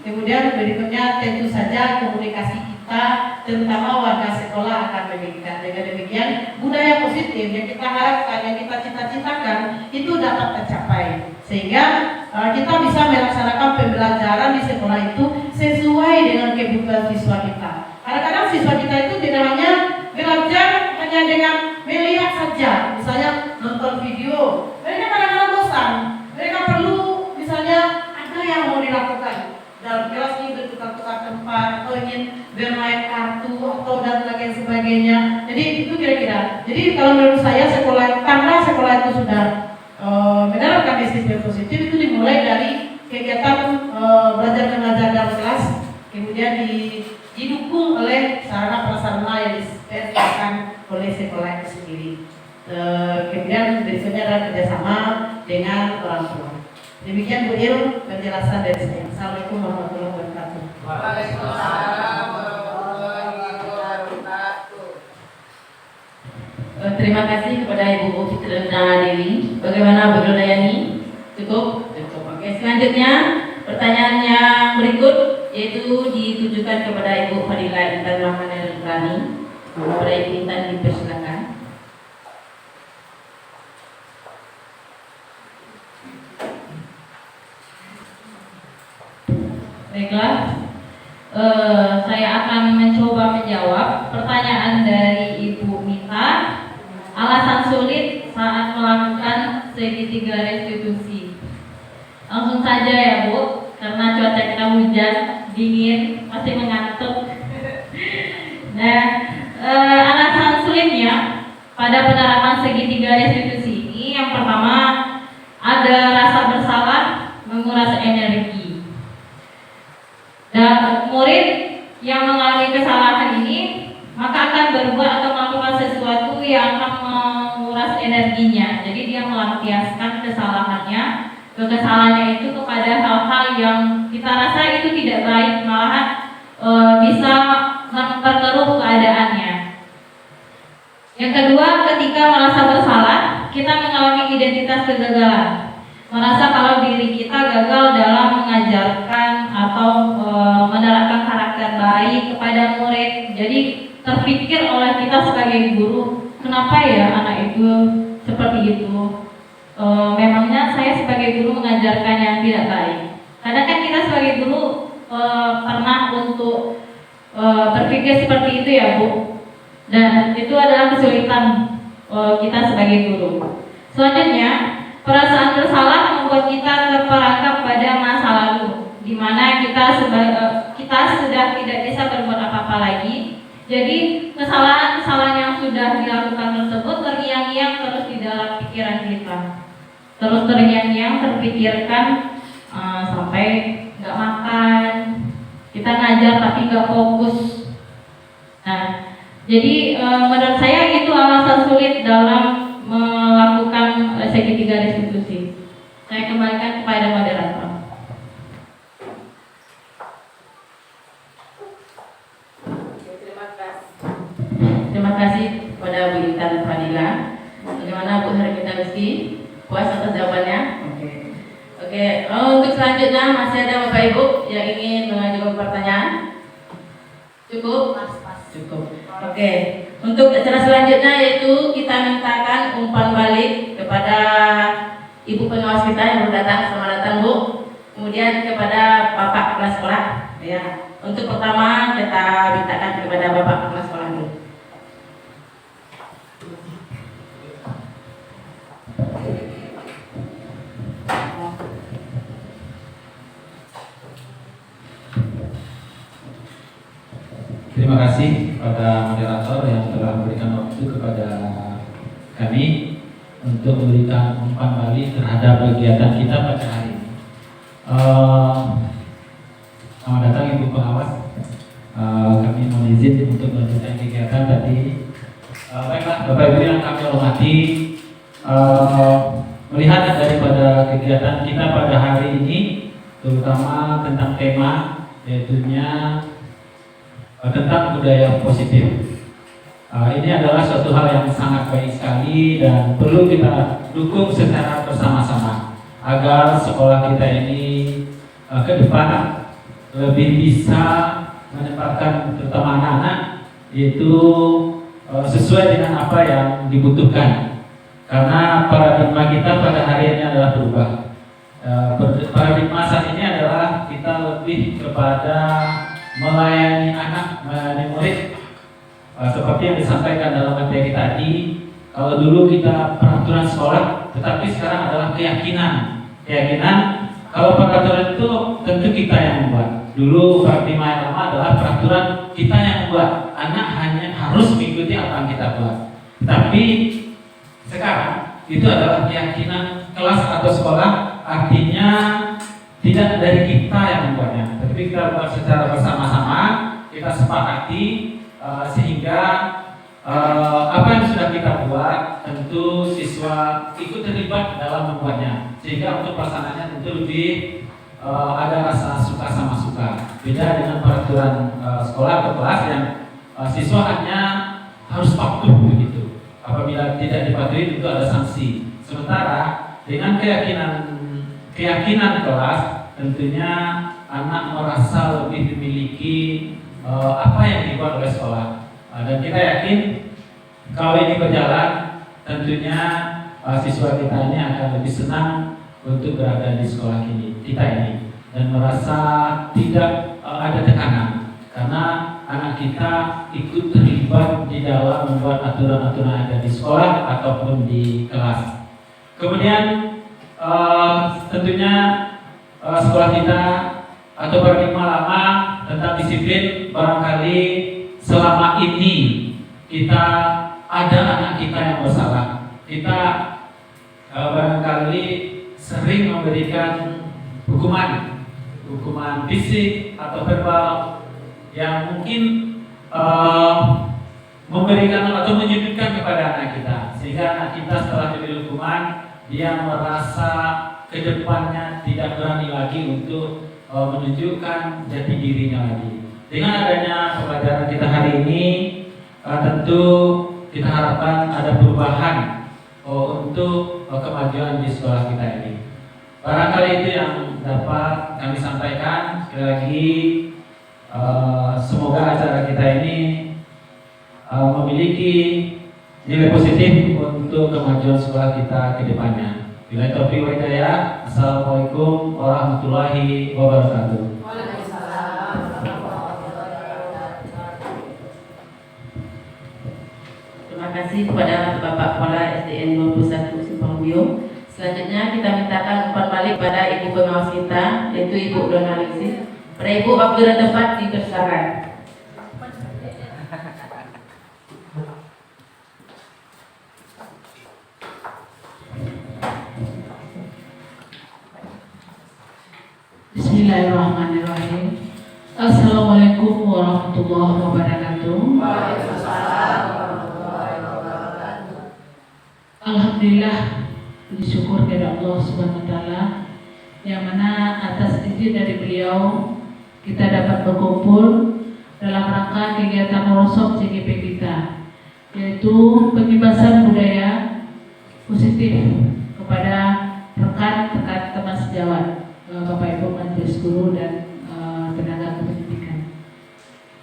kemudian Kemudian berikutnya tentu saja komunikasi kita terutama warga sekolah akan meningkat. Dengan demikian budaya positif yang kita harapkan, yang kita cita-citakan itu dapat tercapai sehingga kita bisa melaksanakan pembelajaran di sekolah itu sesuai dengan kebutuhan siswa kita. Kadang-kadang siswa kita itu tidak hanya belajar hanya dengan melihat saja, misalnya nonton video, mereka kadang-kadang bosan. Mereka perlu misalnya ada yang mau dilakukan dalam kelas ini, bertukar-tukar tempat atau ingin bermain kartu atau dan lain sebagainya. Jadi itu kira-kira. Jadi kalau menurut saya sekolah, karena sekolah itu sudah menerapkan disiplin positif, itu dimulai dari kegiatan belajar mengajar dalam kelas, kemudian didukung oleh sarana prasarana yang disediakan oleh sekolah itu sendiri. Kemudian berikutnya adalah kerjasama dengan orang tua. Demikian Bu Il penjelasan dari saya. Assalamualaikum warahmatullahi wabarakatuh. Waalaikumsalam warahmatullahi wabarakatuh. Terima kasih kepada Ibu Fitriana Dewi. Bagaimana Bu Dayani? Cukup? Cukup. Oke, selanjutnya pertanyaan yang berikut yaitu ditujukan kepada Ibu Fadilah Intan Rahmanirani. Kepada Ibu Intan dipersilakan. Baiklah, saya akan mencoba menjawab pertanyaan dari Ibu Mita. Alasan sulit saat melakukan segitiga restitusi. Langsung saja ya Bu, karena cuaca kita hujan, dingin, masih mengantuk. Nah, alasan sulitnya pada penerapan segitiga restitusi ini yang pertama ada rasa bersalah, menguras energi. Dan murid yang mengalami kesalahan ini maka akan berbuat atau melakukan sesuatu yang akan menguras energinya. Jadi dia melampiaskan kesalahannya itu kepada hal-hal yang kita rasa itu tidak baik, malahan bisa memperkeruh keadaannya. Yang kedua, ketika merasa bersalah, kita mengalami identitas kegagalan. Merasa kalau diri kita gagal dalam mengajarkan atau menerapkan karakter baik kepada murid. Jadi terpikir oleh kita sebagai guru, kenapa ya anak itu seperti itu? Memangnya saya sebagai guru mengajarkan yang tidak baik. Kadang kan kita sebagai guru pernah untuk berpikir seperti itu ya Bu. Dan itu adalah kesulitan kita sebagai guru. Selanjutnya, perasaan bersalah membuat kita terperangkap pada masa lalu, di mana kita sudah tidak bisa berbuat apa-apa lagi. Jadi kesalahan-kesalahan yang sudah dilakukan tersebut terngiang-ngiang terus di dalam pikiran kita, terus terngiang-ngiang terpikirkan sampai nggak makan, kita ngajar tapi nggak fokus. Nah, jadi menurut saya itu alasan sulit dalam melakukan segitiga restitusi. Saya kembalikan kepada moderator. Terima kasih kepada Bu Intan Fadila. Bagaimana Bu Hermita Rizky? Puas atas jawabannya? Oke. Untuk selanjutnya masih ada Bapak Ibu yang ingin mengajukan pertanyaan? Cukup? Cukup. Oke. Untuk acara selanjutnya yaitu kita mintakan umpan balik kepada Ibu pengawas kita yang baru datang. Selamat datang Bu. Kemudian kepada Bapak Kepala Sekolah. Ya. Untuk pertama kita mintakan kepada Bapak Kepala Sekolah dulu. Terima kasih kepada moderator yang telah memberikan waktu kepada kami untuk memberikan umpan balik terhadap kegiatan kita pada hari ini. Selamat datang Ibu Pengawas. Kami mohon izin untuk melanjutkan kegiatan tadi. Baiklah Bapak Ibu yang kami hormati, melihat daripada kegiatan kita pada hari ini, terutama tentang tema yaitunya tentang budaya positif. Ini adalah suatu hal yang sangat baik sekali dan perlu kita dukung secara bersama-sama agar sekolah kita ini ke depan lebih bisa menempatkan terutama anak-anak yaitu sesuai dengan apa yang dibutuhkan, karena paradigma kita pada hari ini adalah berubah. Paradigma saat ini adalah kita lebih kepada melayani anak, melayani murid, seperti yang disampaikan dalam materi tadi. Kalau dulu kita peraturan sekolah, tetapi sekarang adalah keyakinan. Kalau peraturan itu tentu kita yang membuat. Dulu paradigma yang lama adalah peraturan kita yang membuat. Anak hanya harus mengikuti apa yang kita buat. Tapi sekarang itu adalah keyakinan kelas atau sekolah, artinya tidak dari kita yang membuatnya, tapi kita buat secara bersama-sama, kita sepakati sehingga apa yang sudah kita buat tentu siswa ikut terlibat dalam membuatnya, sehingga untuk pelaksanaannya tentu lebih ada rasa suka sama suka. Beda dengan peraturan sekolah atau kelas yang siswa hanya harus patuh begitu. Apabila tidak dipatuhi tentu ada sanksi. Sementara dengan keyakinan kelas, tentunya anak merasa lebih memiliki apa yang dibuat oleh sekolah. Dan kita yakin kalau ini berjalan, tentunya siswa kita ini akan lebih senang untuk berada di sekolah kita ini dan merasa tidak ada tekanan, karena anak kita ikut terlibat di dalam membuat aturan-aturan ada di sekolah ataupun di kelas. Kemudian tentunya sekolah kita atau paradigma lama tentang disiplin, barangkali selama ini kita ada anak kita yang bersalah. Kita barangkali sering memberikan hukuman fisik atau verbal yang mungkin memberikan atau menyudutkan kepada anak kita, sehingga anak kita setelah diberi hukuman dia merasa kedepannya tidak berani lagi untuk menunjukkan jati dirinya lagi. Dengan adanya pembelajaran kita hari ini, tentu kita harapkan ada perubahan untuk kemajuan di sekolah kita ini. Barangkali itu yang dapat kami sampaikan. Sekali lagi, semoga acara kita ini memiliki nilai positif untuk kemajuan sekolah kita ke depannya. Bila taufiq wal hidayah. Assalamualaikum warahmatullahi wabarakatuh. Terima kasih kepada Bapak Kepala SDN 21 Simpang Biung. Selanjutnya kita mintakan umpan balik pada Ibu pengawas kita, yaitu Ibu Donalisi. Pada Ibu, apabila tepat dipersilakan. Bismillahirrahmanirrahim. Assalamualaikum warahmatullahi wabarakatuh. Alhamdulillah, puji syukur kepada Allah Subhanahu wa taala yang mana atas izin dari beliau kita dapat berkumpul dalam rangka kegiatan workshop CGP kita, yaitu pengibasan budaya positif kepada rekan-rekan teman sejawat, Bapak Ibu majelis guru dan tenaga pendidikan.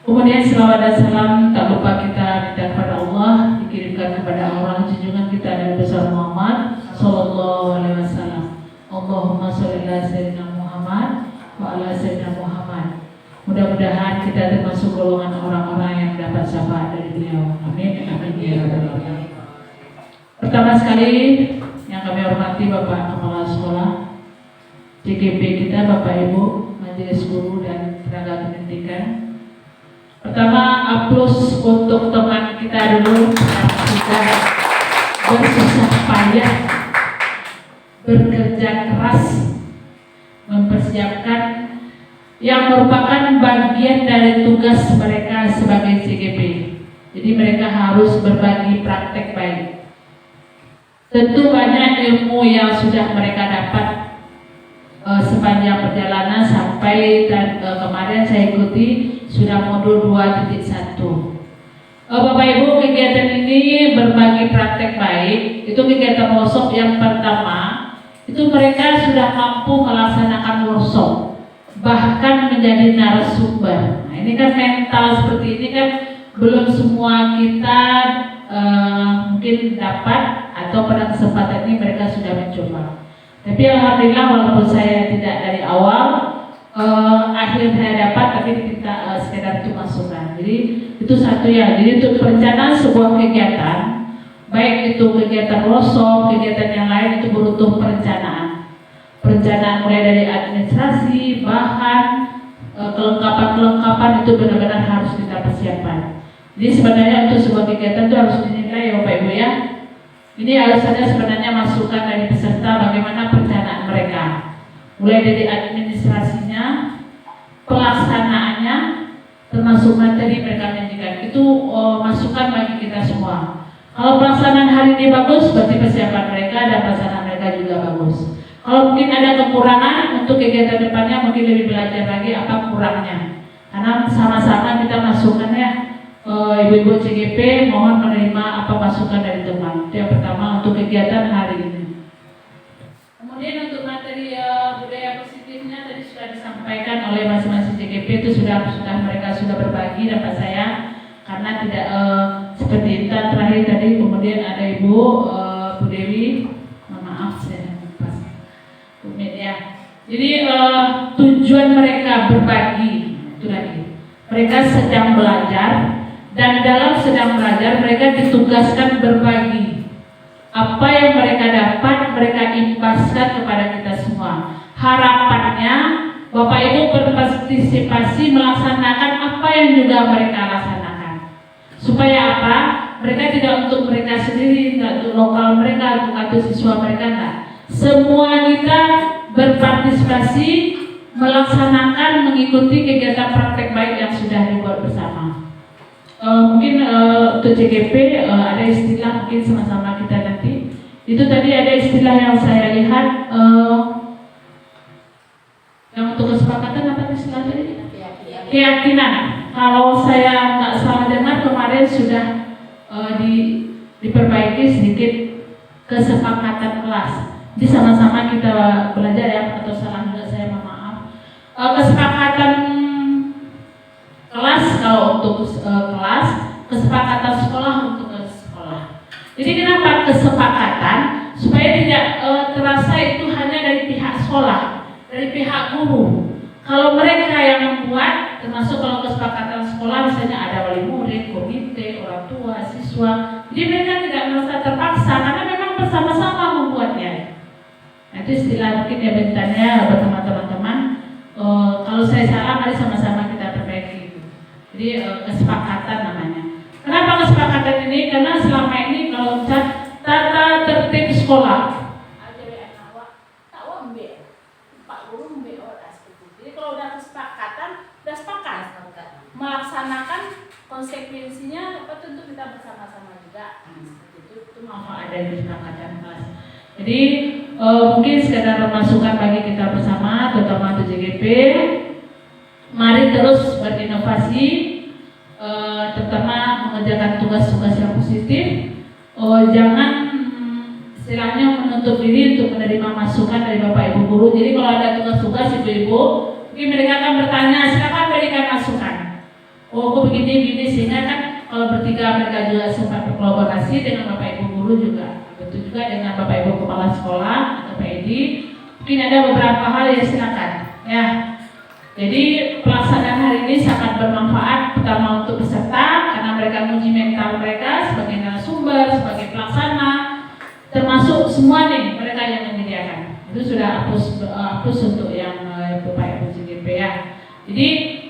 Kemudian selawat dan salam tak lupa kita minta kepada Allah, dikirimkan kepada Allah junjungan kita Nabi besar Muhammad sallallahu alaihi wasallam. Allahumma sholli ala sayyidina Muhammad wa ala sayyidina Muhammad. Mudah-mudahan kita termasuk golongan orang-orang yang dapat syafaat dari beliau. Amin. Amin ya rabbal alamin. Pertama sekali yang kami hormati Bapak Kepala Sekolah CGP kita, Bapak Ibu majelis guru dan tenaga pendidikan. Pertama, aplaus untuk teman kita dulu yang sudah bersusah payah, bekerja keras, mempersiapkan yang merupakan bagian dari tugas mereka sebagai CGP. Jadi mereka harus berbagi praktek baik. Tentu banyak ilmu yang sudah mereka dapat sepanjang perjalanan sampai kemarin saya ikuti sudah modul 2.1. Bapak Ibu, kegiatan ini berbagi praktek baik. Itu kegiatan workshop yang pertama. Itu mereka sudah mampu melaksanakan workshop. bahkan menjadi narasumber. Nah, ini kan mental seperti ini kan belum semua kita mungkin dapat, atau pada kesempatan ini mereka sudah mencoba. Tapi alhamdulillah walaupun saya tidak dari awal, akhirnya saya dapat, tapi kita sekedar itu masukan. Jadi itu satu ya. Jadi untuk perencanaan sebuah kegiatan, baik itu kegiatan workshop, kegiatan yang lain, itu butuh perencanaan. Perencanaan mulai dari administrasi, bahan, kelengkapan itu benar-benar harus kita persiapkan. Jadi sebenarnya untuk sebuah kegiatan itu harus dinilai ya Bapak Ibu ya. Ini harus ada sebenarnya masukan dari peserta bagaimana perencanaan mereka. Mulai dari administrasinya, pelaksanaannya, termasuk materi mereka menyajikan. Itu masukan bagi kita semua. Kalau pelaksanaan hari ini bagus, berarti persiapan mereka dan pelaksanaan mereka juga bagus. Kalau mungkin ada kekurangan untuk kegiatan depannya, mungkin lebih belajar lagi apa kurangnya. Karena sama-sama kita masukkan ya. Ibu-ibu CGP mohon menerima apa masukan dari teman. Itu yang pertama untuk kegiatan hari ini. Kemudian untuk materi budaya positifnya tadi sudah disampaikan oleh masing-masing CGP, itu mereka sudah berbagi dapat saya, karena tidak seperti Intan terakhir tadi, kemudian ada Ibu Bu Dewi, maaf saya lupa Bu Media. Jadi tujuan mereka berbagi itu lagi. Mereka sedang belajar. Dan dalam sedang belajar mereka ditugaskan berbagi. Apa yang mereka dapat mereka impaskan kepada kita semua. Harapannya Bapak Ibu berpartisipasi melaksanakan apa yang juga mereka laksanakan. Supaya apa? Mereka tidak untuk mereka sendiri, tidak untuk lokal mereka, atau siswa mereka, enggak. Semua kita berpartisipasi melaksanakan, mengikuti kegiatan praktek baik yang sudah dibuat bersama. Mungkin untuk CGP ada istilah, mungkin sama-sama kita nanti. Itu tadi ada istilah yang saya lihat, yang untuk kesepakatan apa istilah tadi? Keyakinan. Kalau saya nggak salah dengar kemarin sudah diperbaiki sedikit kesepakatan kelas. Jadi sama-sama kita belajar ya, atau salah juga saya mohon maaf. Kesepakatan kelas kalau untuk kelas, kesepakatan sekolah untuk sekolah. Jadi kenapa kesepakatan? Supaya tidak terasa itu hanya dari pihak sekolah, dari pihak guru. Kalau mereka yang membuat, termasuk kalau kesepakatan sekolah misalnya ada wali murid, komite, orang tua, siswa, jadi mereka tidak merasa terpaksa karena memang bersama-sama membuatnya. Nah, itu istilah mungkin ya bentarnya bersama teman-teman. Kalau saya salah, mari sama-sama kita perbaiki. Jadi kesepakatan namanya. Kenapa kesepakatan ini? Karena selama ini kalau tata tertib sekolah, jadi kalau udah kesepakatan, udah sepakat melaksanakan konsekuensinya, tentu kita bersama-sama juga. Seperti itu manfaat dari kesepakatan kelas. Jadi mungkin sekedar masukan bagi kita bersama, terutama untuk JGP. Mari terus berinovasi, terutama mengerjakan tugas-tugas yang positif. Jangan istilahnya menutup diri untuk menerima masukan dari Bapak Ibu guru. Jadi kalau ada tugas-tugas ibu-ibu, mungkin mereka akan bertanya, silakan berikan masukan. Oh, kok begini, sehingga kan kalau bertiga mereka juga sempat berkolaborasi dengan Bapak Ibu guru juga. Betul juga dengan Bapak Ibu kepala sekolah atau PD. Mungkin ada beberapa hal yang silakan. Ya. Jadi pelaksanaan hari ini sangat bermanfaat, pertama untuk peserta karena mereka menguji mental mereka sebagai narasumber, sebagai pelaksana, termasuk semua nih mereka yang menyediakan. Itu sudah hapus untuk yang Bapak Ibu CGP ya. Jadi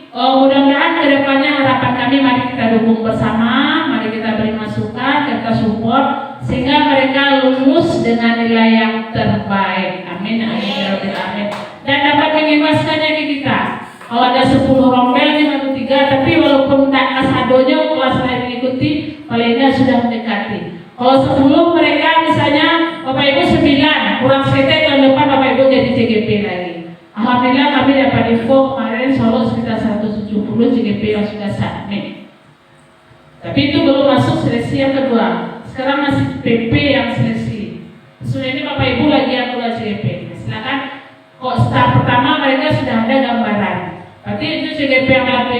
mudah-mudahan kedepannya harapan kami mari kita dukung bersama, mari kita beri masukan, kita support sehingga mereka lulus dengan nilai yang terbaik. Amin, amin, ya Rabbil alamin. Dan dapat mengimbaskannya ke kita. Kalau ada 10 rombel nih baru 3, tapi walaupun tak kasadonya kelas lain mengikuti, palingnya sudah mendekati. Kalau 10 mereka misalnya Bapak Ibu 9, kurang sekitar tahun depan Bapak Ibu jadi CGP lagi. Alhamdulillah kami dapat info kemarin Solo sekitar 170 CGP yang sudah submit. Tapi itu belum masuk seleksi yang kedua. Sekarang masih PP yang seleksi. Sudah ini Bapak Ibu lagi yang kedua CGP. Silakan kok start pertama mereka sudah ada gambaran. Berarti itu CGP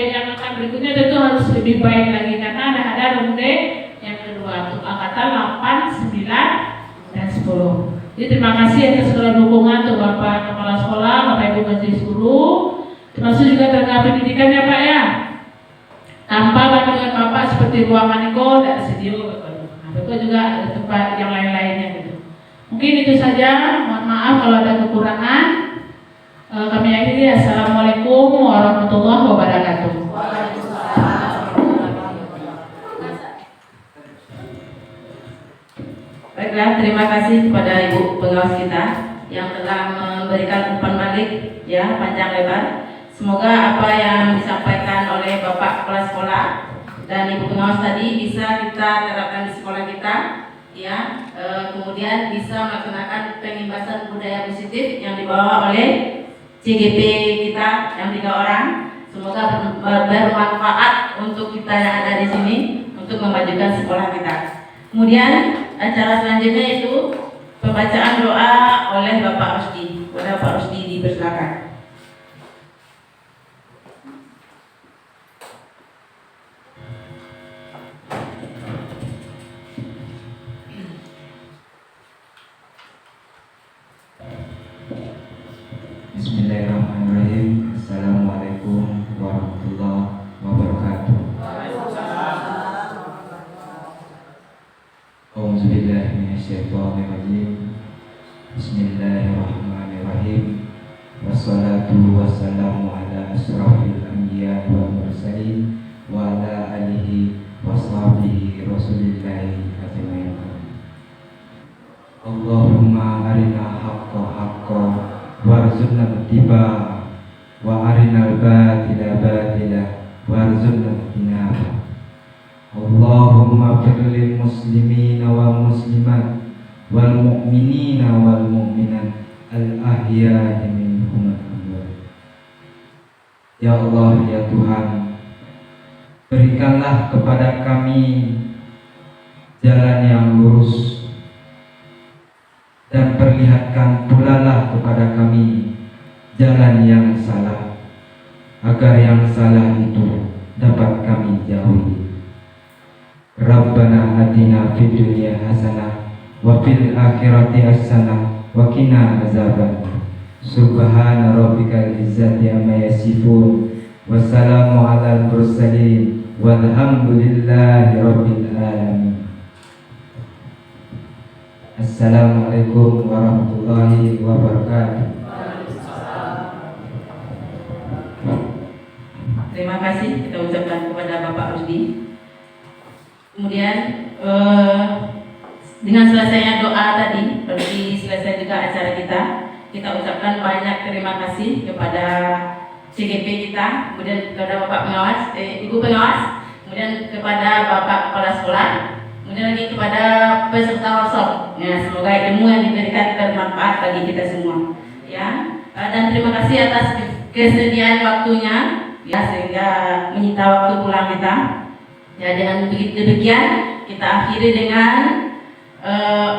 yang akan berikutnya tentu harus lebih baik lagi karena ada runde yang kedua untuk angkatan 8, 9, dan 10. Jadi terima kasih atas segala dukungan untuk Bapak Kepala Sekolah, Bapak Ibu Majelis Guru, termasuk juga tenaga pendidikan ya Pak ya. Tanpa bantuan Bapak seperti ruangan Niko dan studio, Bapak juga ada tempat yang lain-lainnya gitu. Mungkin itu saja. Mohon maaf kalau ada kekurangan. Kami akhiri. Assalamualaikum warahmatullahi wabarakatuh. Baiklah, terima kasih kepada Ibu pengawas kita yang telah memberikan umpan balik ya panjang lebar. Semoga apa yang disampaikan oleh Bapak Kepala Sekolah dan Ibu pengawas tadi bisa kita terapkan di sekolah kita ya. Kemudian bisa melaksanakan pengimbasan budaya positif yang dibawa oleh CGP kita yang 3 orang. Semoga bermanfaat untuk kita yang ada di sini untuk memajukan sekolah kita. Kemudian acara selanjutnya itu pembacaan doa oleh Bapak Rusdi. Kepada Pak Rusdi dipersilakan. Bismillahirrahmanirrahim. Assalamualaikum warahmatullahi wabarakatuh. Auzubillahi minasyaitonirrajim. Bismillahirrahmanirrahim. Wassalatu wassalamu ala asrafil anbiya wal mursalin wa ala alihi washabihi rasulillahi ajmain. Allahumma arina haqqa haqqa warzuqna ittiba'a wa arinal batila batila warzuqna ijtinaba. Allahumma fir lil muslimina wal muslimat wal mu'minina wal mu'minat al ahya'i minhum wal amwat. Ya Allah, ya Tuhan, berikanlah kepada kami jalan yang lurus dan perlihatkan pula lah kepada kami jalan yang salah, agar yang salah itu dapat kami jauhi. Rabbana atina fid dunya hasanah wa fil akhirati hasanah wa qina azabannar. Subhana rabbikal izzati amma yasifun wa salamun alal mursalin walhamdulillahi rabbil alamin. Assalamualaikum warahmatullahi wabarakatuh. Terima kasih kita ucapkan kepada Bapak Rusdi. Kemudian dengan selesainya doa tadi, berarti selesai juga acara kita. Kita ucapkan banyak terima kasih kepada CGP kita, kemudian kepada Bapak pengawas, Ibu pengawas, kemudian kepada Bapak Kepala Sekolah, kemudian lagi kepada peserta workshop. Ya, semoga ilmu yang diberikan bermanfaat bagi kita semua. Ya, dan terima kasih atas kesediaan waktunya, ya, sehingga menyita waktu pulang kita. Ya, dengan demikian kita akhiri dengan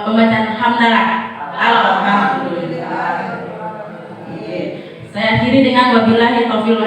pembacaan hamdalah. Alhamdulillah. Saya akhiri dengan wabillahi taufiq